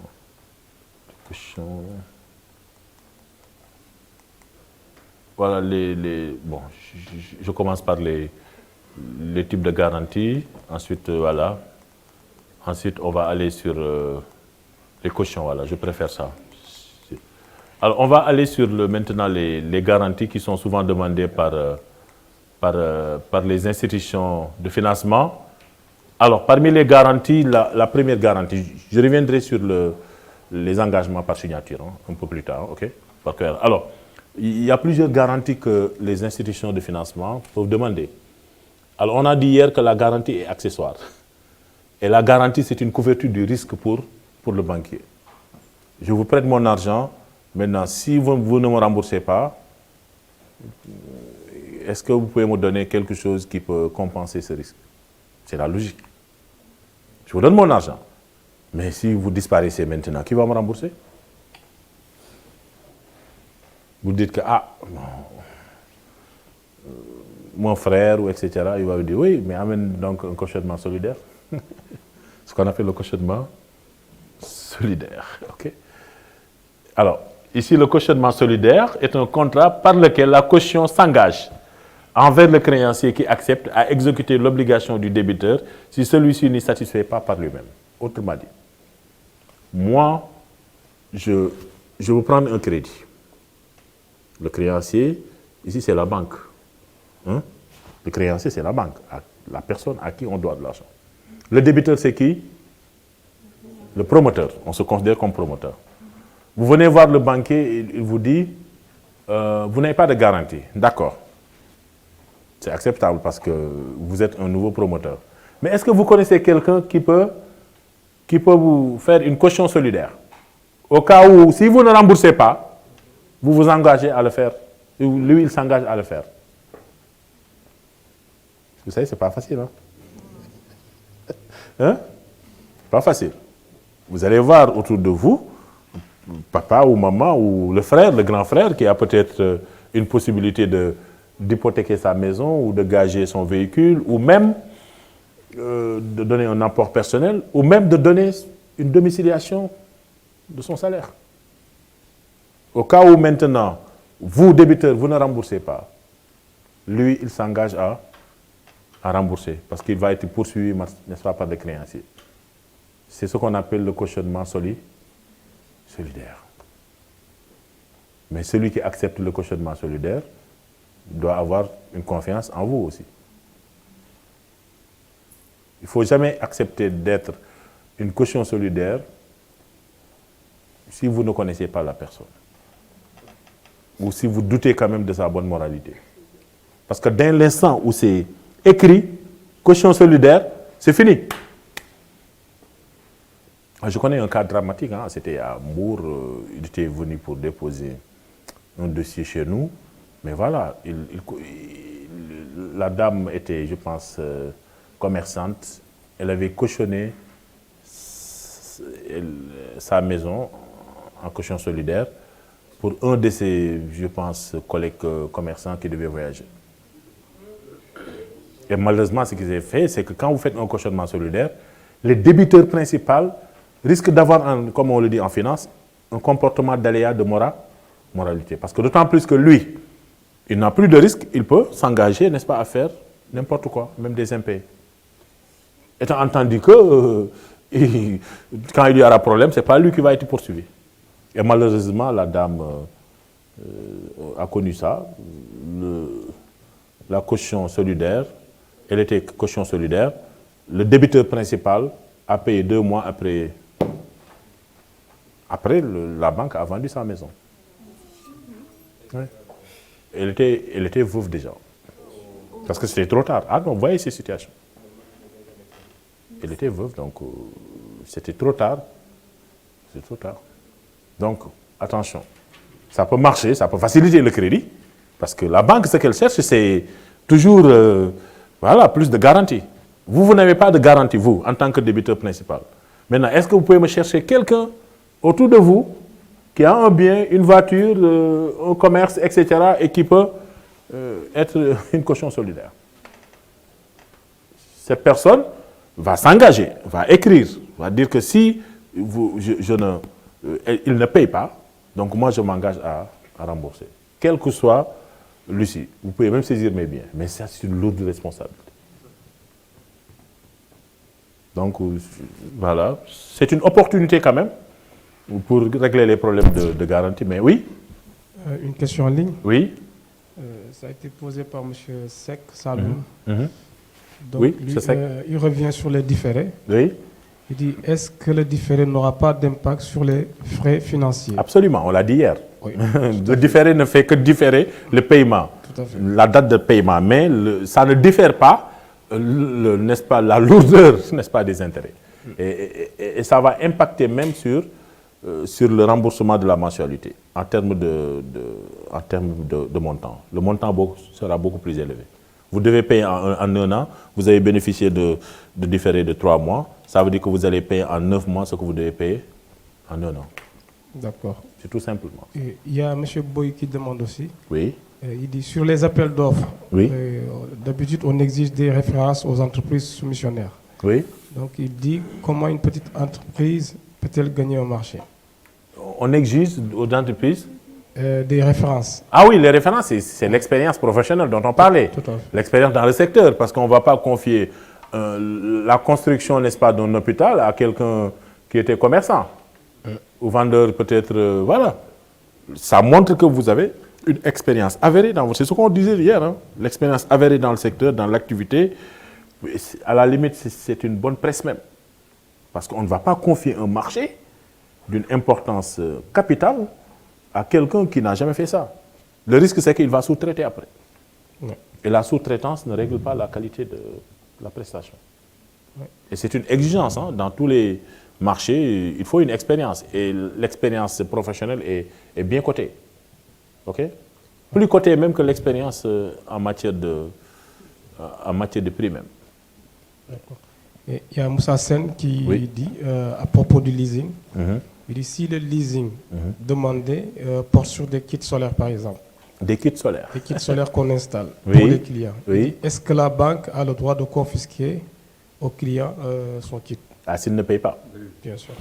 Voilà, bon, je commence par les types de garanties. Ensuite, voilà. Ensuite, on va aller sur les cautions. Voilà, je préfère ça. Alors, on va aller sur maintenant les garanties qui sont souvent demandées par les institutions de financement. Alors, parmi les garanties, la première garantie, je reviendrai sur les engagements par signature hein, un peu plus tard. OK? Alors, il y a plusieurs garanties que les institutions de financement peuvent demander. Alors, on a dit hier que la garantie est accessoire. Et la garantie, c'est une couverture du risque pour le banquier. Je vous prête mon argent. Maintenant, si vous ne me remboursez pas, est-ce que vous pouvez me donner quelque chose qui peut compenser ce risque? C'est la logique. Je vous donne mon argent. Mais si vous disparaissez maintenant, qui va me rembourser? Vous dites que, mon frère, ou etc., il va vous dire, oui, mais amène donc un cautionnement solidaire. Ce qu'on appelle le cautionnement solidaire. Okay? Alors, ici, le cautionnement solidaire est un contrat par lequel la caution s'engage envers le créancier qui accepte à exécuter l'obligation du débiteur si celui-ci n'y satisfait pas par lui-même. Autrement dit, moi, je veux prendre un crédit. Le créancier, ici, c'est la banque. Hein? Le créancier, c'est la banque. la personne à qui on doit de l'argent. Le débiteur, c'est qui? Le promoteur. On se considère comme promoteur. Vous venez voir le banquier, il vous dit, vous n'avez pas de garantie. D'accord. C'est acceptable parce que vous êtes un nouveau promoteur. Mais est-ce que vous connaissez quelqu'un qui peut vous faire une caution solidaire? Au cas où, si vous ne remboursez pas, vous vous engagez à le faire. Lui, il s'engage à le faire. Vous savez, c'est pas facile. Hein? Pas facile. Vous allez voir autour de vous, papa ou maman ou le frère, le grand frère, qui a peut-être une possibilité d'hypothéquer sa maison ou de gager son véhicule, ou même de donner un apport personnel, ou même de donner une domiciliation de son salaire. Au cas où maintenant, vous, débiteur, vous ne remboursez pas, lui, il s'engage à rembourser, parce qu'il va être poursuivi, n'est-ce pas, par des créanciers. C'est ce qu'on appelle le cautionnement solidaire. Mais celui qui accepte le cautionnement solidaire doit avoir une confiance en vous aussi. Il ne faut jamais accepter d'être une caution solidaire si vous ne connaissez pas la personne. Ou si vous doutez quand même de sa bonne moralité. Parce que dès l'instant où c'est écrit, caution solidaire, c'est fini. Je connais un cas dramatique, c'était à Mour, il était venu pour déposer un dossier chez nous, mais voilà, la dame était, je pense, commerçante, elle avait cautionné sa maison en caution solidaire pour un de ses, je pense, collègues commerçants qui devait voyager. Et malheureusement, ce qui s'est fait, c'est que quand vous faites un cautionnement solidaire, les débiteurs principaux risquent d'avoir, comme on le dit en finance, un comportement d'aléa de moralité. Parce que d'autant plus que lui, il n'a plus de risque, il peut s'engager, n'est-ce pas, à faire n'importe quoi, même des impayés. Étant entendu que quand il y aura problème, ce n'est pas lui qui va être poursuivi. Et malheureusement, la dame a connu ça, la caution solidaire, elle était caution solidaire, le débiteur principal a payé 2 mois après. Après, la banque a vendu sa maison. Ouais. Elle était veuve déjà. Parce que c'était trop tard. Ah non, vous voyez ces situations. Elle était veuve, donc c'était trop tard. C'est trop tard. Donc, attention. Ça peut marcher, ça peut faciliter le crédit. Parce que la banque, ce qu'elle cherche, c'est toujours voilà, plus de garantie. Vous n'avez pas de garantie, vous, en tant que débiteur principal. Maintenant, est-ce que vous pouvez me chercher quelqu'un autour de vous qui a un bien, une voiture, un commerce, etc., et qui peut être une caution solidaire? Cette personne va s'engager, va écrire, va dire que si il ne paye pas, donc moi je m'engage à rembourser. Quel que soit Lucie, vous pouvez même saisir mes biens, mais ça c'est une lourde responsabilité. Donc voilà, c'est une opportunité quand même pour régler les problèmes de garantie, mais oui. Une question en ligne. Oui. Ça a été posé par M. Sek Saloum. Donc, oui, lui, il revient sur les différés. Oui. Il dit, est-ce que le différé n'aura pas d'impact sur les frais financiers? Absolument, on l'a dit hier. Oui, le différé ne fait que différer le paiement, la date de paiement, mais ça ne diffère pas, n'est-ce pas, la lourdeur, n'est-ce pas, des intérêts. Et ça va impacter même sur le remboursement de la mensualité, en termes de montant. Le montant sera beaucoup plus élevé. Vous devez payer en 1 an, vous avez bénéficié de différé de 3 mois, ça veut dire que vous allez payer en 9 mois ce que vous devez payer en 1 an. D'accord. C'est tout simplement. Il y a M. Boy qui demande aussi. Oui. Il dit, sur les appels d'offres, oui. D'habitude on exige des références aux entreprises soumissionnaires. Oui. Donc il dit, comment une petite entreprise peut-elle gagner un marché? On exige aux entreprises des références. Ah oui, les références, c'est l'expérience professionnelle dont on parlait. L'expérience dans le secteur, parce qu'on ne va pas confier la construction, n'est-ce pas, d'un hôpital à quelqu'un qui était commerçant. Ou vendeur peut-être, voilà. Ça montre que vous avez une expérience avérée dans c'est ce qu'on disait hier, l'expérience avérée dans le secteur, dans l'activité, à la limite, c'est une bonne presse même. Parce qu'on ne va pas confier un marché d'une importance capitale à quelqu'un qui n'a jamais fait ça. Le risque, c'est qu'il va sous-traiter après. Ouais. Et la sous-traitance ne règle pas la qualité de la prestation. Ouais. Et c'est une exigence. Hein. Dans tous les marchés, il faut une expérience. Et l'expérience professionnelle est bien cotée. Okay? Plus cotée même que l'expérience en matière de prix même. D'accord. Et il y a Moussa Sen qui dit, à propos du leasing, il dit si le leasing demandé porte sur des kits solaires par exemple. Des kits solaires. Des kits solaires qu'on installe pour les clients. Oui. Est-ce que la banque a le droit de confisquer au client son kit? Ah, s'il ne paye pas. Bien sûr.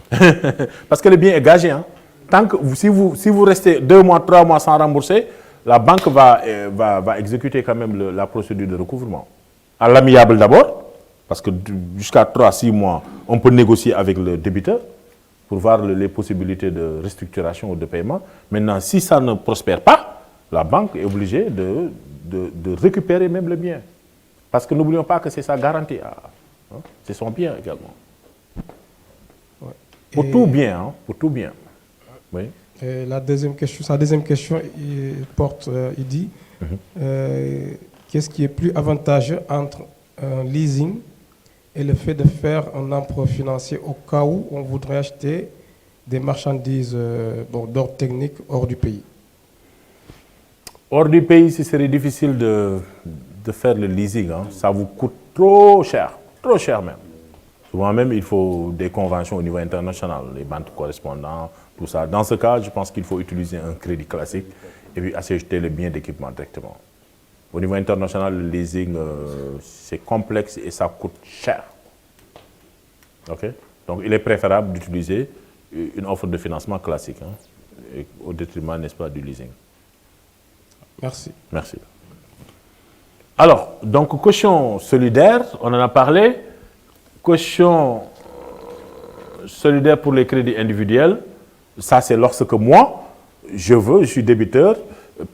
Parce que le bien est gagé. Hein. Tant que si vous restez 2 mois, 3 mois sans rembourser, la banque va exécuter quand même la procédure de recouvrement. À l'amiable d'abord, parce que jusqu'à 3-6 mois, on peut négocier avec le débiteur pour voir les possibilités de restructuration ou de paiement. Maintenant, si ça ne prospère pas, la banque est obligée de récupérer même le bien. Parce que n'oublions pas que c'est sa garantie. Hein? C'est son bien également. Ouais. Pour tout bien. Hein? Pour tout bien. Oui. Et sa deuxième question, il dit, qu'est-ce qui est plus avantageux entre un leasing et le fait de faire un emprunt financier au cas où on voudrait acheter des marchandises d'ordre technique hors du pays? Hors du pays, ce serait difficile de faire le leasing. Hein. Ça vous coûte trop cher même. Souvent même, il faut des conventions au niveau international, les banques correspondants, tout ça. Dans ce cas, je pense qu'il faut utiliser un crédit classique et puis acheter le bien d'équipement directement. Au niveau international, le leasing, c'est complexe et ça coûte cher. Okay? Donc, il est préférable d'utiliser une offre de financement classique, hein, au détriment, n'est-ce pas, du leasing. Merci. Merci. Alors, donc, caution solidaire, on en a parlé. Caution solidaire pour les crédits individuels, ça c'est lorsque moi, je suis débiteur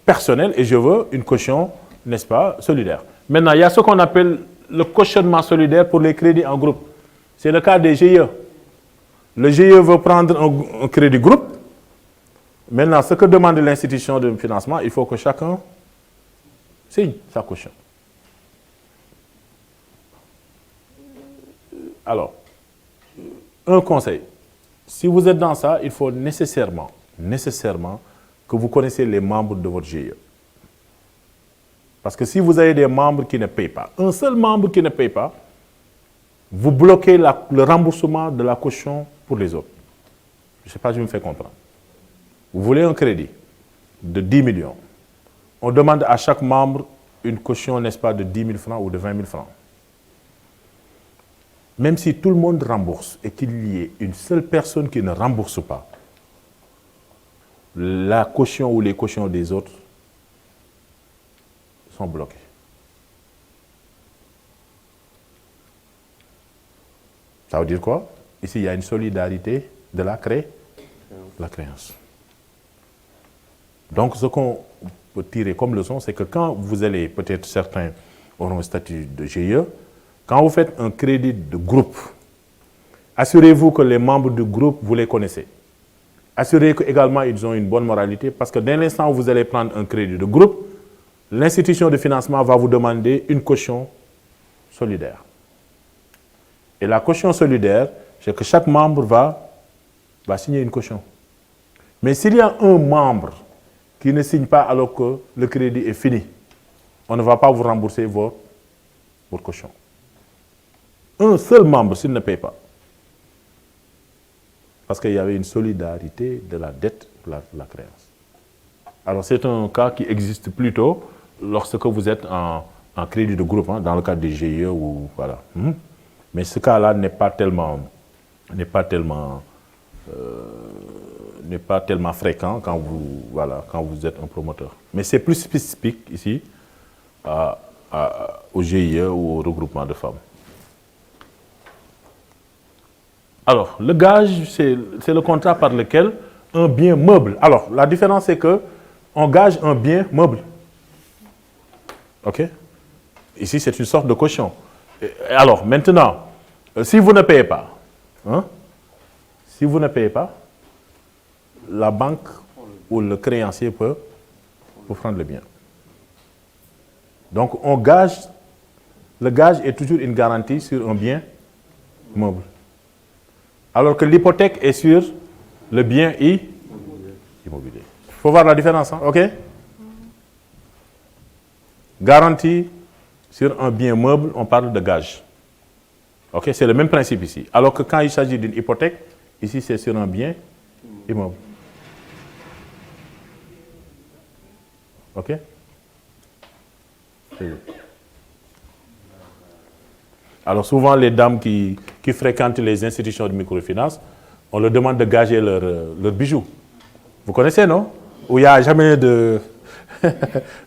personnel et je veux une caution, n'est-ce pas, solidaire. Maintenant, il y a ce qu'on appelle le cautionnement solidaire pour les crédits en groupe. C'est le cas des GIE. Le GIE veut prendre un crédit groupe. Maintenant, ce que demande l'institution de financement, il faut que chacun signe sa caution. Alors, un conseil. Si vous êtes dans ça, il faut nécessairement que vous connaissiez les membres de votre GIE. Parce que si vous avez des membres qui ne payent pas, un seul membre qui ne paye pas, vous bloquez le remboursement de la caution pour les autres. Je ne sais pas si je me fais comprendre. Vous voulez un crédit de 10 millions. On demande à chaque membre une caution, n'est-ce pas, de 10 000 francs ou de 20 000 francs. Même si tout le monde rembourse et qu'il y ait une seule personne qui ne rembourse pas, la caution ou les cautions des autres sont bloquées. Ça veut dire quoi? Ici, il y a une solidarité de la créance. Donc, ce qu'on peut tirer comme leçon, c'est que quand vous allez, peut-être certains auront un statut de GIE, quand vous faites un crédit de groupe, assurez-vous que les membres du groupe, vous les connaissez. Assurez qu'également ils ont une bonne moralité, parce que dès l'instant où vous allez prendre un crédit de groupe, l'institution de financement va vous demander une caution solidaire. Et la caution solidaire, c'est que chaque membre va signer une caution. Mais s'il y a un membre qui ne signe pas alors que le crédit est fini, on ne va pas vous rembourser votre caution. Un seul membre, s'il ne paye pas. Parce qu'il y avait une solidarité de la dette pour la créance. Alors c'est un cas qui existe plutôt lorsque vous êtes en crédit de groupe, hein, dans le cadre des GIE ou voilà. Mais ce cas-là n'est pas tellement fréquent quand vous êtes un promoteur. Mais c'est plus spécifique ici au GIE ou au regroupement de femmes. Alors, le gage, c'est le contrat par lequel un bien meuble. Alors, la différence, c'est qu'on gage un bien meuble. OK? Ici, c'est une sorte de caution. Alors, maintenant, si vous ne payez pas, hein, si vous ne payez pas, la banque ou le créancier peut prendre le bien. Donc, on gage, le gage est toujours une garantie sur un bien meuble. Alors que l'hypothèque est sur le bien immobilier. Il faut voir la différence, hein, ok? Garantie sur un bien meuble, on parle de gage. Ok, c'est le même principe ici. Alors que quand il s'agit d'une hypothèque, ici c'est sur un bien immeuble. Ok? Alors souvent les dames qui fréquentent les institutions de microfinance, on leur demande de gager leurs bijoux. Vous connaissez, non? Où il n'y a jamais de,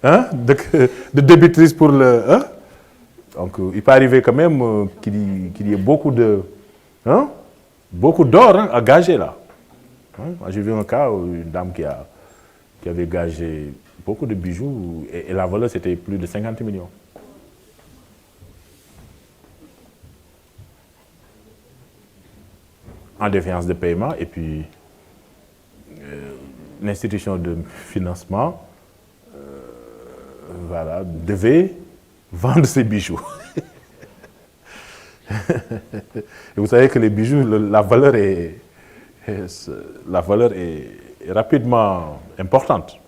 hein, de débitrice pour le... Hein? Donc il peut arriver quand même qu'il y ait beaucoup d'or, hein, à gager là. Hein? J'ai vu un cas où une dame qui avait gagé beaucoup de bijoux et la valeur c'était plus de 50 millions. En défiance de paiement et puis l'institution de financement voilà, devait vendre ses bijoux. Et vous savez que les bijoux, la valeur est rapidement importante.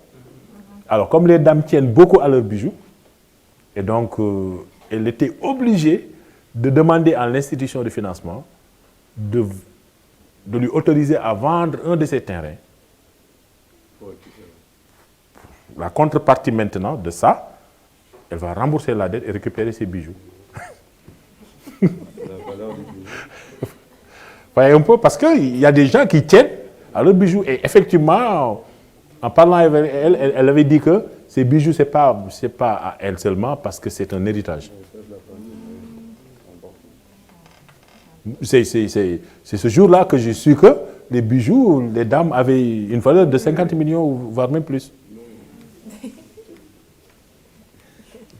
Alors, comme les dames tiennent beaucoup à leurs bijoux, et donc elle était obligée de demander à l'institution de financement de lui autoriser à vendre un de ses terrains. La contrepartie maintenant de ça, elle va rembourser la dette et récupérer ses bijoux. Voyez un peu, parce qu'il y a des gens qui tiennent à leurs bijoux. Et effectivement, en parlant avec elle, elle avait dit que ces bijoux, ce n'est pas à elle seulement, parce que c'est un héritage. C'est ce jour-là que j'ai su que les bijoux, les dames avaient une valeur de 50 millions, voire même plus.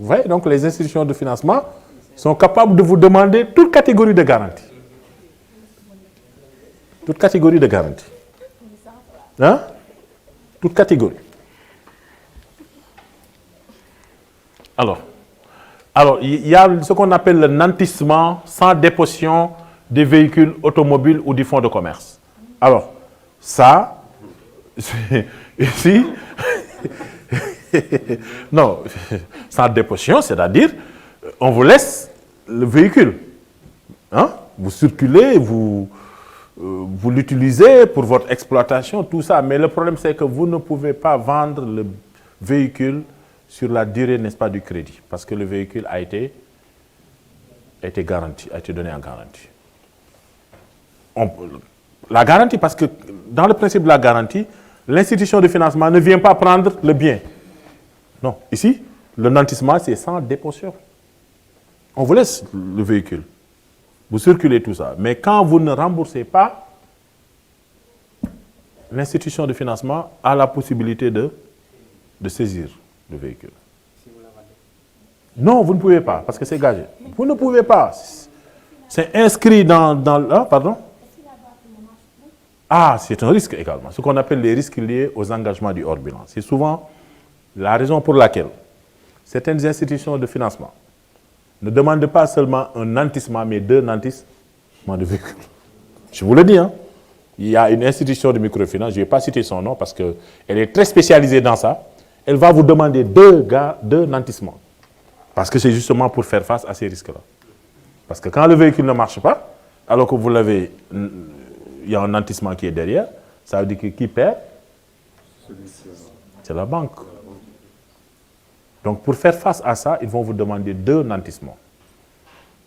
Vous voyez, donc les institutions de financement sont capables de vous demander toute catégorie de garantie. Toute catégorie de garantie. Hein? Toute catégorie. Alors, il y a ce qu'on appelle le nantissement sans déposition des véhicules automobiles ou du fonds de commerce. Alors, ça, ici, non, sans déposition, c'est-à-dire, on vous laisse le véhicule. Hein? Vous circulez, vous l'utilisez pour votre exploitation, tout ça. Mais le problème, c'est que vous ne pouvez pas vendre le véhicule sur la durée, n'est-ce pas, du crédit. Parce que le véhicule a été garanti, a été donné en garantie. La garantie, parce que dans le principe de la garantie, l'institution de financement ne vient pas prendre le bien. Non, ici, le nantissement, c'est sans déposition. On vous laisse le véhicule. Vous circulez tout ça. Mais quand vous ne remboursez pas, l'institution de financement a la possibilité de saisir le véhicule. Non, vous ne pouvez pas, parce que c'est gagé. Vous ne pouvez pas. C'est inscrit dans pardon? Ah, c'est un risque également. Ce qu'on appelle les risques liés aux engagements du hors-bilan. C'est souvent la raison pour laquelle certaines institutions de financement ne demandent pas seulement un nantissement, mais deux nantissements de véhicules. Je vous le dis, hein. Il y a une institution de microfinance, je ne vais pas citer son nom parce qu'elle est très spécialisée dans ça. Elle va vous demander deux nantissements. Parce que c'est justement pour faire face à ces risques-là. Parce que quand le véhicule ne marche pas, alors que vous l'avez, il y a un nantissement qui est derrière, ça veut dire que qui perd? C'est la banque. Donc pour faire face à ça, ils vont vous demander deux nantissements.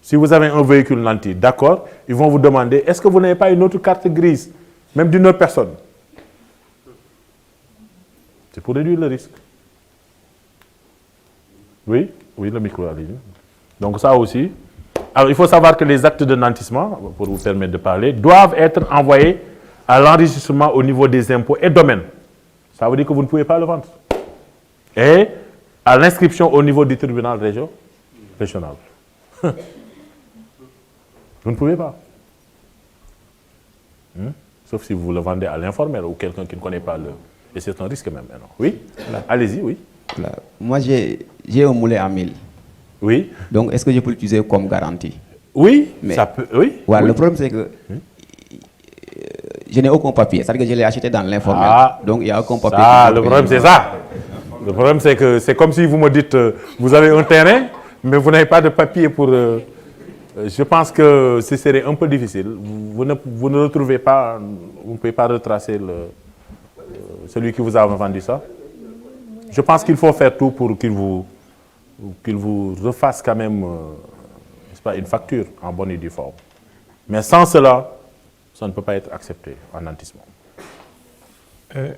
Si vous avez un véhicule nanti, d'accord, ils vont vous demander, est-ce que vous n'avez pas une autre carte grise, même d'une autre personne? C'est pour réduire le risque. Oui, le micro, allez-y. Donc ça aussi. Alors il faut savoir que les actes de nantissement, pour vous permettre de parler, doivent être envoyés à l'enregistrement au niveau des impôts et domaines. Ça veut dire que vous ne pouvez pas le vendre. Et à l'inscription au niveau du tribunal régional. Vous ne pouvez pas. Sauf si vous le vendez à l'informel ou quelqu'un qui ne connaît pas le... Et c'est un risque même. Non? Oui. Voilà. Allez-y, oui. Voilà. Moi, j'ai un moulin à 1000. Oui. Donc, est-ce que je peux l'utiliser comme garantie? Oui, mais, ça peut... Oui. Ouais, oui. Le problème, c'est que je n'ai aucun papier. C'est-à-dire que je l'ai acheté dans l'informel. Donc, il n'y a aucun papier. Le problème, c'est ça. Le problème, c'est que c'est comme si vous me dites, vous avez un terrain, mais vous n'avez pas de papier pour... je pense que ce serait un peu difficile. Vous ne retrouvez pas, vous ne pouvez pas retracer celui qui vous a vendu ça. Je pense qu'il faut faire tout pour qu'il vous refasse quand même n'est-ce pas, une facture en bonne et due forme. Mais sans cela, ça ne peut pas être accepté en nantissement.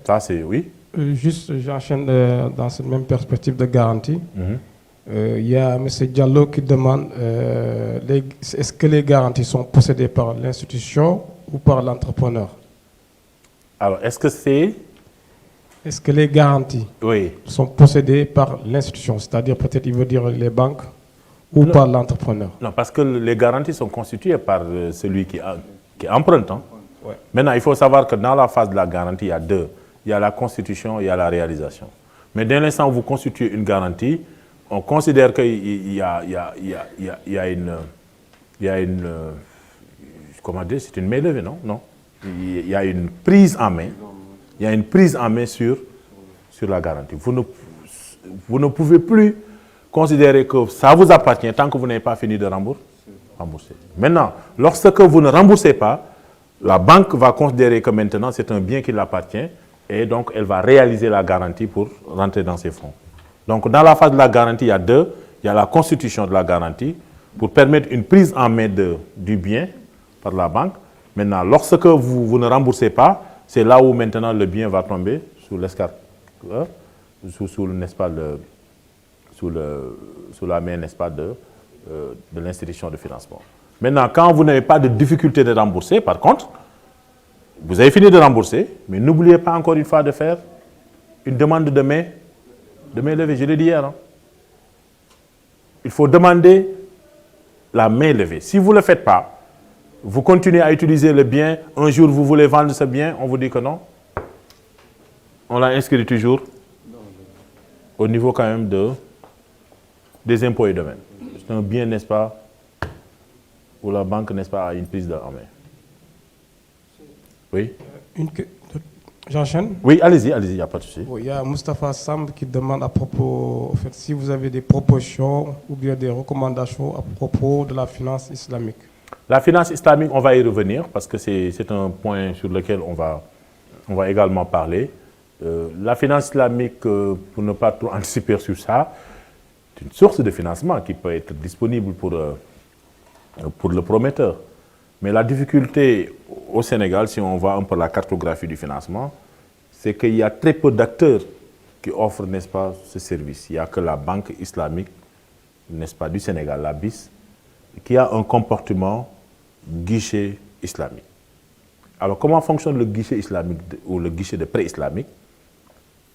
Ça, c'est oui. Juste, j'enchaîne dans cette même perspective de garantie. Il y a M. Diallo qui demande est-ce que les garanties sont possédées par l'institution ou par l'entrepreneur? Alors, est-ce que c'est... Est-ce que les garanties sont possédées par l'institution? C'est-à-dire, peut-être, il veut dire les banques ou par l'entrepreneur? Non, parce que les garanties sont constituées par celui qui emprunte. Hein. Ouais. Maintenant, il faut savoir que dans la phase de la garantie, il y a deux. Il y a la constitution, il y a la réalisation. Mais dès l'instant où vous constituez une garantie, on considère qu'il y a une comment dire, c'est une main levée, non? Non. Il y a une prise en main. Il y a une prise en main sur la garantie. Vous ne pouvez plus considérer que ça vous appartient tant que vous n'avez pas fini de rembourser. Maintenant, lorsque vous ne remboursez pas, la banque va considérer que maintenant c'est un bien qui l'appartient et donc elle va réaliser la garantie pour rentrer dans ses fonds. Donc dans la phase de la garantie, il y a deux. Il y a la constitution de la garantie pour permettre une prise en main du bien par la banque. Maintenant, lorsque vous ne remboursez pas, c'est là où maintenant le bien va tomber sous l'escarpe, n'est-ce pas, sous la main, n'est-ce pas, de l'institution de financement. Maintenant, quand vous n'avez pas de difficulté de rembourser, par contre, vous avez fini de rembourser, mais n'oubliez pas encore une fois de faire une demande de main levée. Je l'ai dit hier. Hein. Il faut demander la main levée. Si vous ne le faites pas, vous continuez à utiliser le bien. Un jour, vous voulez vendre ce bien, on vous dit que non. On l'a inscrit toujours au niveau quand même des impôts et domaines. C'est un bien, n'est-ce pas, où la banque, n'est-ce pas, a une prise en main. Oui. J'enchaîne? Oui, allez-y, il n'y a pas de souci. Il y a Moustapha Samb qui demande à propos, en fait, si vous avez des propositions ou bien des recommandations à propos de la finance islamique. La finance islamique, on va y revenir parce que c'est un point sur lequel on va également parler. La finance islamique, pour ne pas trop anticiper sur ça, c'est une source de financement qui peut être disponible pour le prometteur. Mais la difficulté au Sénégal, si on voit un peu la cartographie du financement, c'est qu'il y a très peu d'acteurs qui offrent, n'est-ce pas, ce service. Il n'y a que la Banque islamique, n'est-ce pas, du Sénégal, la BIS, qui a un comportement guichet islamique. Alors, comment fonctionne le guichet islamique ou le guichet de prêt islamique?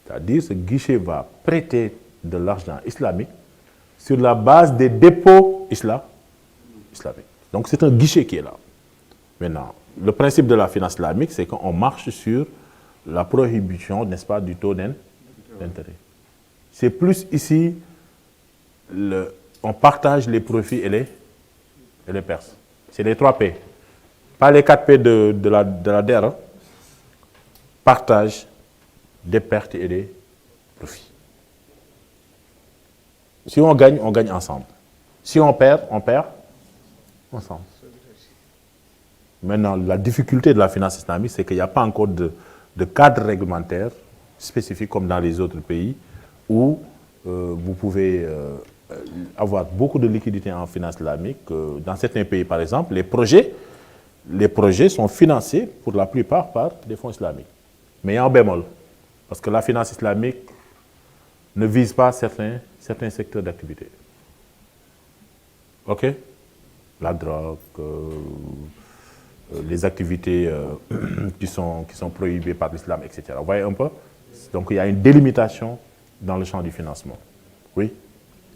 C'est-à-dire, ce guichet va prêter de l'argent islamique sur la base des dépôts islamiques. Donc, c'est un guichet qui est là. Maintenant, le principe de la finance islamique, c'est qu'on marche sur la prohibition, n'est-ce pas, du taux d'intérêt. C'est plus ici, on partage les profits et les pertes. C'est les 3 P. Pas les 4 P de la DER. Hein. Partage des pertes et des profits. Si on gagne ensemble. Si on perd ensemble. Maintenant, la difficulté de la finance islamique, c'est qu'il n'y a pas encore de cadre réglementaire spécifique comme dans les autres pays où vous pouvez avoir beaucoup de liquidités en finance islamique. Dans certains pays, par exemple, les projets sont financés pour la plupart par des fonds islamiques. Mais il y a un bémol, parce que la finance islamique ne vise pas certains secteurs d'activité. OK? La drogue, les activités qui sont prohibées par l'islam, etc. Vous voyez un peu? Donc il y a une délimitation dans le champ du financement. Oui.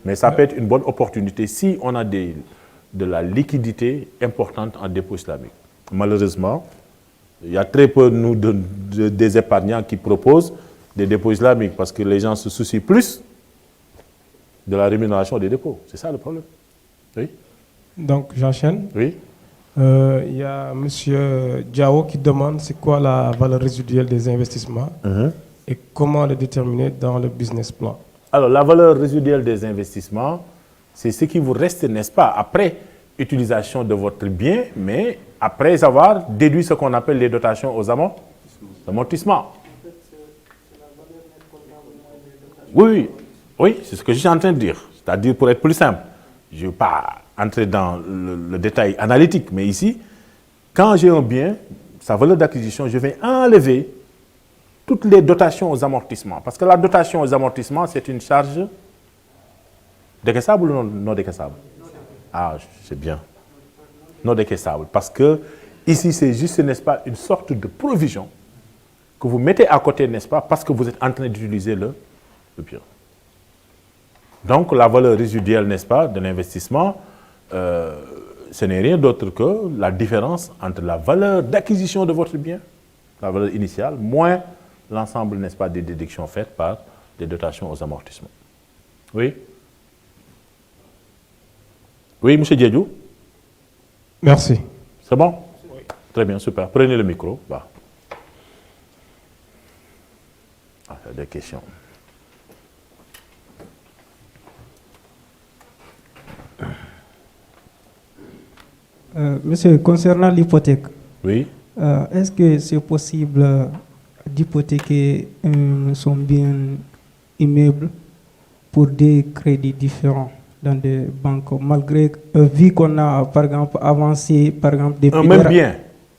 Mais ça peut être une bonne opportunité si on a des de la liquidité importante en dépôt islamique. Malheureusement, il y a très peu des épargnants qui proposent des dépôts islamiques parce que les gens se soucient plus de la rémunération des dépôts. C'est ça le problème. Oui. Donc, j'enchaîne. Oui. Il y a M. Diao qui demande c'est quoi la valeur résiduelle des investissements et comment le déterminer dans le business plan. Alors, la valeur résiduelle des investissements, c'est ce qui vous reste, n'est-ce pas, après utilisation de votre bien, mais après avoir déduit ce qu'on appelle les dotations aux amortissements. Oui, c'est ce que je suis en train de dire. C'est-à-dire, pour être plus simple, je ne vais pas entrer dans le détail analytique, mais ici, quand j'ai un bien, sa valeur d'acquisition, je vais enlever toutes les dotations aux amortissements. Parce que la dotation aux amortissements, c'est une charge décaissable ou non décaissable? Ah, c'est bien. Non décaissable. Parce que ici, c'est juste, n'est-ce pas, une sorte de provision que vous mettez à côté, n'est-ce pas, parce que vous êtes en train d'utiliser le bien. Donc, la valeur résiduelle, n'est-ce pas, de l'investissement, ce n'est rien d'autre que la différence entre la valeur d'acquisition de votre bien, la valeur initiale, moins l'ensemble, n'est-ce pas, des déductions faites par des dotations aux amortissements. Oui? Oui, M. Diédiou? Merci. C'est bon? Oui. Très bien, super. Prenez le micro. Bah. Ah, il y a des questions. Monsieur, concernant l'hypothèque, oui. Est-ce que c'est possible d'hypothéquer son bien immeuble pour des crédits différents dans des banques, malgré, vu qu'on a, par exemple, avancé, par exemple, des un même bien?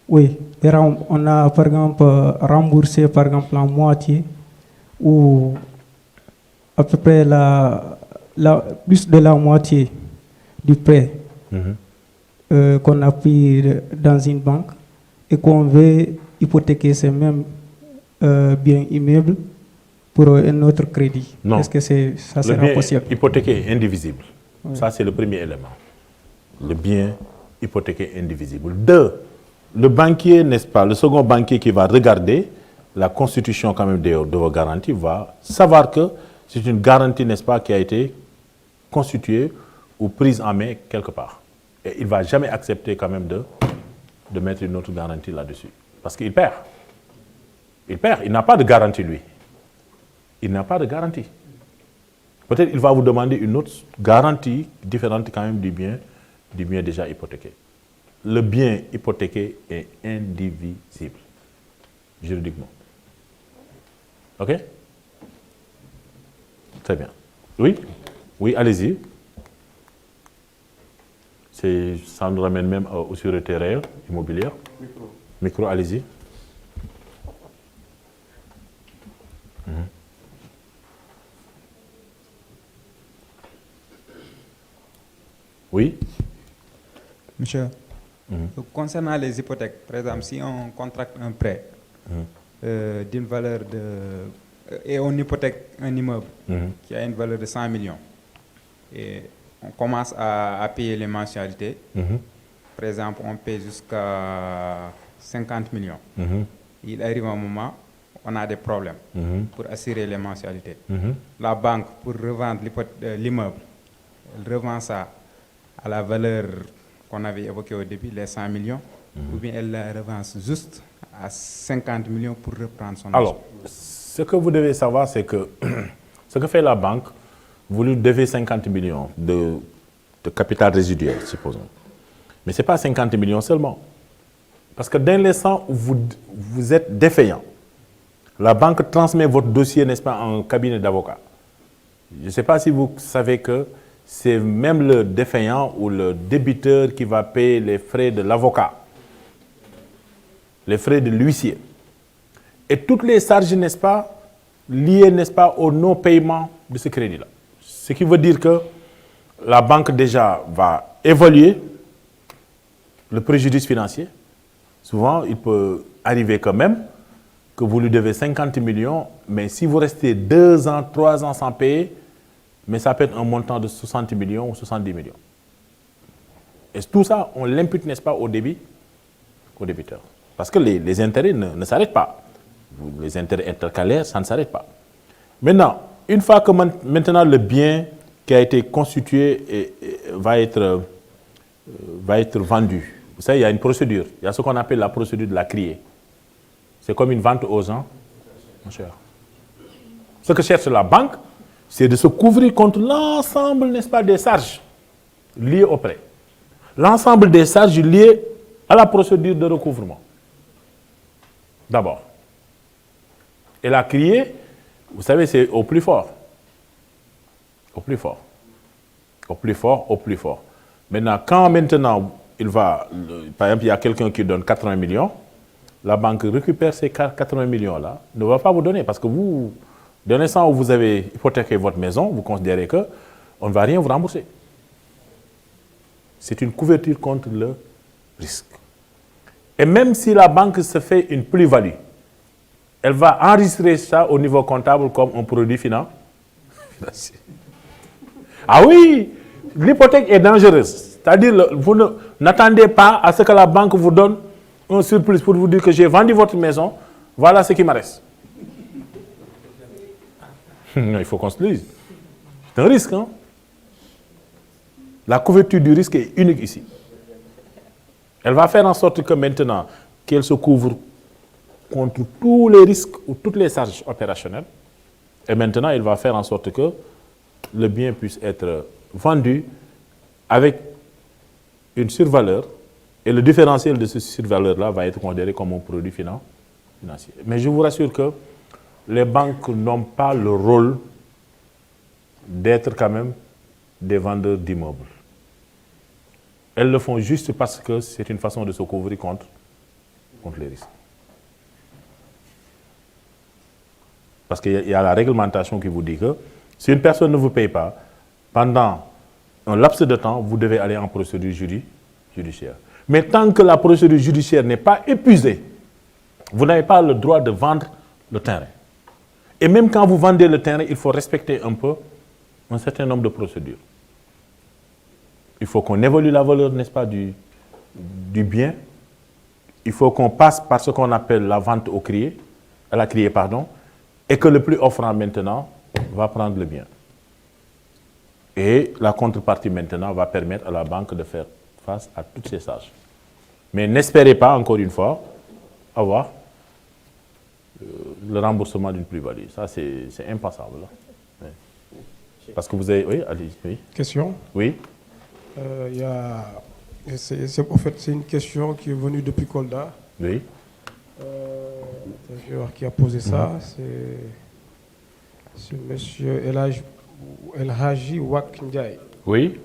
Oui, on a, par exemple, remboursé, par exemple, la moitié ou à peu près plus de la moitié du prêt qu'on a pris dans une banque et qu'on veut hypothéquer ces mêmes biens immeubles pour un autre crédit. Non. Est-ce que ça sera possible? Hypothéqué indivisible. Oui. Ça, c'est le premier élément. Le bien hypothéqué indivisible. Deux, le banquier, n'est-ce pas, le second banquier qui va regarder la constitution quand même de vos garanties va savoir que c'est une garantie, n'est-ce pas, qui a été constituée ou prise en main quelque part. Et il ne va jamais accepter quand même de mettre une autre garantie là-dessus. Parce qu'il perd. Il perd. Il n'a pas de garantie, lui. Il n'a pas de garantie. Peut-être il va vous demander une autre garantie différente quand même du bien déjà hypothéqué. Le bien hypothéqué est indivisible, juridiquement. OK? Très bien. Oui? Oui, allez-y. Ça nous ramène même aux sûretés réelles immobilières. Micro, allez-y. Oui. Monsieur, concernant les hypothèques, par exemple, si on contracte un prêt d'une valeur et on hypothèque un immeuble qui a une valeur de 100 millions, et on commence à payer les mensualités, par exemple, on paye jusqu'à 50 millions. Il arrive un moment, on a des problèmes pour assurer les mensualités. La banque, pour revendre l'immeuble, elle revend ça à la valeur qu'on avait évoquée au début, les 100 millions, ou bien elle la revend juste à 50 millions pour reprendre son argent. Alors, ce que vous devez savoir, c'est que ce que fait la banque, vous lui devez 50 millions de capital résiduel, supposons. Mais ce n'est pas 50 millions seulement. Parce que dès l'instant où vous êtes défaillant, la banque transmet votre dossier, n'est-ce pas, en cabinet d'avocat. Je ne sais pas si vous savez que c'est même le défaillant ou le débiteur qui va payer les frais de l'avocat, les frais de l'huissier. Et toutes les charges, n'est-ce pas, liées, n'est-ce pas, au non-paiement de ce crédit-là. Ce qui veut dire que la banque déjà va évaluer le préjudice financier. Souvent, il peut arriver quand même que vous lui devez 50 millions, mais si vous restez 2 ans, 3 ans sans payer, mais ça peut être un montant de 60 millions ou 70 millions. Et tout ça, on l'impute, n'est-ce pas, au débiteur. Parce que les intérêts ne s'arrêtent pas. Les intérêts intercalaires, ça ne s'arrête pas. Maintenant, une fois que maintenant le bien qui a été constitué va être vendu, vous savez, il y a une procédure. Il y a ce qu'on appelle la procédure de la criée. C'est comme une vente aux gens, mon cher. Ce que cherche la banque, c'est de se couvrir contre l'ensemble, n'est-ce pas, des charges liées au prêt. L'ensemble des charges liées à la procédure de recouvrement. D'abord. Et la criée, vous savez, c'est au plus fort. Au plus fort. Au plus fort, au plus fort. Maintenant, quand maintenant, par exemple, il y a quelqu'un qui donne 80 millions, la banque récupère ces 80 millions-là, ne va pas vous donner, parce que vous, dès l'instant où vous avez hypothéqué votre maison, vous considérez qu'on ne va rien vous rembourser. C'est une couverture contre le risque. Et même si la banque se fait une plus-value, elle va enregistrer ça au niveau comptable comme un produit financier. Ah oui, l'hypothèque est dangereuse. C'est-à-dire, vous n'attendez pas à ce que la banque vous donne un surplus pour vous dire que j'ai vendu votre maison, voilà ce qui me reste. Il faut qu'on se dise. C'est un risque, hein? La couverture du risque est unique ici. Elle va faire en sorte que maintenant, qu'elle se couvre contre tous les risques ou toutes les charges opérationnelles. Et maintenant, elle va faire en sorte que le bien puisse être vendu avec une survaleur. Et le différentiel de ce survaleur-là va être considéré comme un produit financier. Mais je vous rassure que les banques n'ont pas le rôle d'être quand même des vendeurs d'immeubles. Elles le font juste parce que c'est une façon de se couvrir contre les risques. Parce qu'il y a la réglementation qui vous dit que si une personne ne vous paye pas, pendant un laps de temps, vous devez aller en procédure judiciaire. Mais tant que la procédure judiciaire n'est pas épuisée, vous n'avez pas le droit de vendre le terrain. Et même quand vous vendez le terrain, il faut respecter un certain nombre de procédures. Il faut qu'on évalue la valeur, n'est-ce pas, du bien. Il faut qu'on passe par ce qu'on appelle la vente à la criée, et que le plus offrant maintenant va prendre le bien. Et la contrepartie maintenant va permettre à la banque de faire face à toutes ces charges. Mais n'espérez pas, encore une fois, avoir le remboursement d'une plus-value. Ça, c'est impensable. Oui. Parce que vous avez... Oui, allez, oui. Question? Oui. En fait, c'est une question qui est venue depuis Kolda. Oui. Un joueur qui a posé ça, c'est M. El Haji Wak Ndiaye. Oui.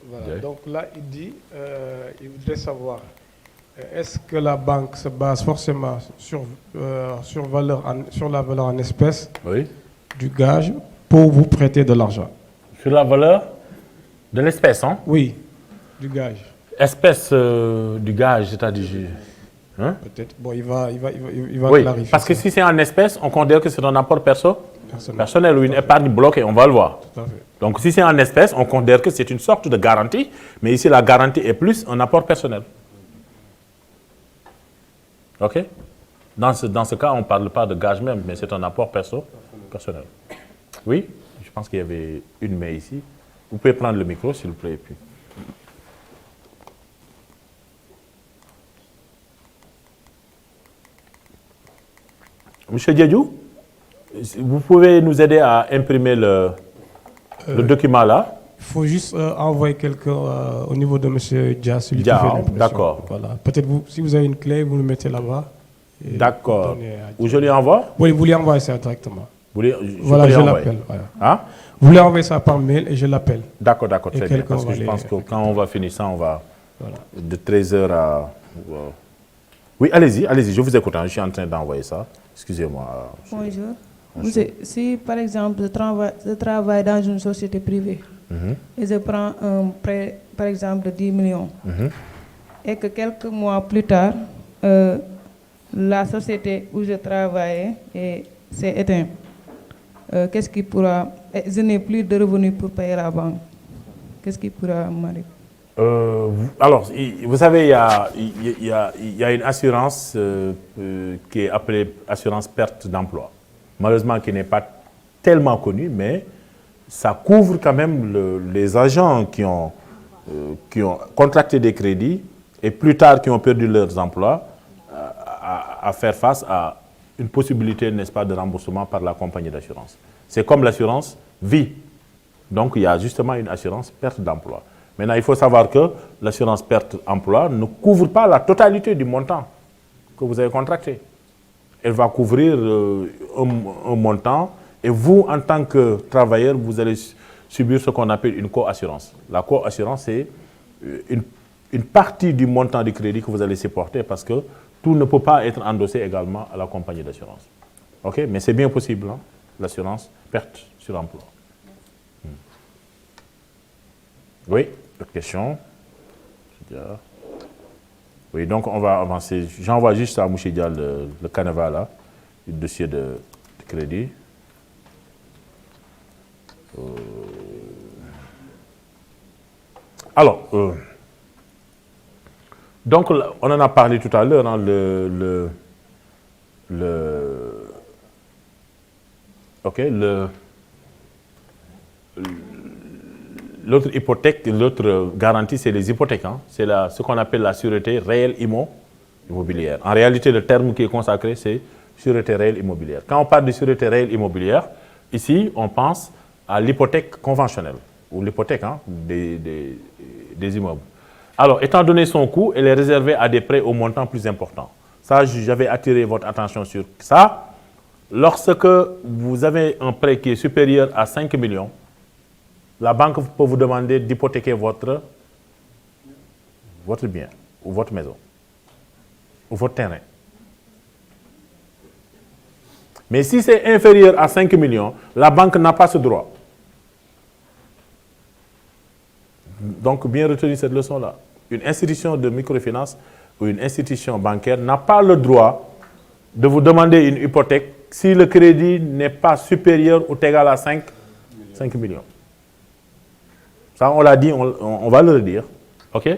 Voilà. Donc là, il dit, il voudrait savoir, est-ce que la banque se base forcément sur la valeur en espèces du gage pour vous prêter de l'argent? Sur la valeur de l'espèce, hein? Oui, du gage. Espèce du gage, c'est-à-dire... Hein? Peut-être. Bon, il va oui, clarifier. parce que si c'est en espèces, on considère que c'est un apport personnel ou une épargne bloquée, on va le voir. Tout à fait. Donc si c'est en espèces, on considère que c'est une sorte de garantie, mais ici la garantie est plus un apport personnel. OK? Dans ce cas, on ne parle pas de gage même, mais c'est un apport personnel. Oui? Je pense qu'il y avait une main ici. Vous pouvez prendre le micro, s'il vous plaît. Et puis. Monsieur Diadjou, vous pouvez nous aider à imprimer le document là? Il faut juste envoyer quelqu'un au niveau de M. Dia, celui qui fait l'impression. D'accord. Voilà. Peut-être si vous avez une clé, vous le mettez là-bas. D'accord. Ou je lui envoie? Oui, vous lui envoyez ça directement. Voilà, je l'appelle. Voilà. Hein? Vous lui envoyez ça par mail et je l'appelle. D'accord, très bien. Parce que je pense que quand on va finir ça, on va de 13h à... Oui, allez-y, je vous écoute. Je suis en train d'envoyer ça. Excusez-moi. Bonjour. Si, par exemple, je travaille dans une société privée et je prends un prêt, par exemple, de 10 millions, et que quelques mois plus tard, la société où je travaillais s'est éteinte, qu'est-ce qui pourra... Je n'ai plus de revenus pour payer la banque. Qu'est-ce qui pourra m'arriver? Alors, vous savez, il y a une assurance qui est appelée assurance perte d'emploi. Malheureusement, qui n'est pas tellement connue, mais ça couvre quand même les agents qui ont contracté des crédits et plus tard qui ont perdu leurs emplois à faire face à une possibilité, n'est-ce pas, de remboursement par la compagnie d'assurance. C'est comme l'assurance vie. Donc, il y a justement une assurance perte d'emploi. Maintenant, il faut savoir que l'assurance perte d'emploi ne couvre pas la totalité du montant que vous avez contracté. Elle va couvrir un montant et vous, en tant que travailleur, vous allez subir ce qu'on appelle une co-assurance. La co-assurance, c'est une partie du montant du crédit que vous allez supporter parce que tout ne peut pas être endossé également à la compagnie d'assurance. OK? Mais c'est bien possible, hein, l'assurance perte sur emploi. Oui, autre question. Oui, donc on va avancer. J'envoie juste à Mouchidia le canevas là, le dossier de crédit. Alors, donc on en a parlé tout à l'heure, hein, l'autre hypothèque, l'autre garantie, c'est les hypothèques. Hein. C'est ce qu'on appelle la sûreté réelle immobilière. En réalité, le terme qui est consacré, c'est sûreté réelle immobilière. Quand on parle de sûreté réelle immobilière, ici, on pense à l'hypothèque conventionnelle, ou l'hypothèque, hein, des immeubles. Alors, étant donné son coût, elle est réservée à des prêts au montant plus important. Ça, j'avais attiré votre attention sur ça. Lorsque vous avez un prêt qui est supérieur à 5 millions, la banque peut vous demander d'hypothéquer votre bien, ou votre maison, ou votre terrain. Mais si c'est inférieur à 5 millions, la banque n'a pas ce droit. Donc, bien retenir cette leçon-là. Une institution de microfinance ou une institution bancaire n'a pas le droit de vous demander une hypothèque si le crédit n'est pas supérieur ou égal à 5 millions. Ça, on l'a dit, on va le redire. OK?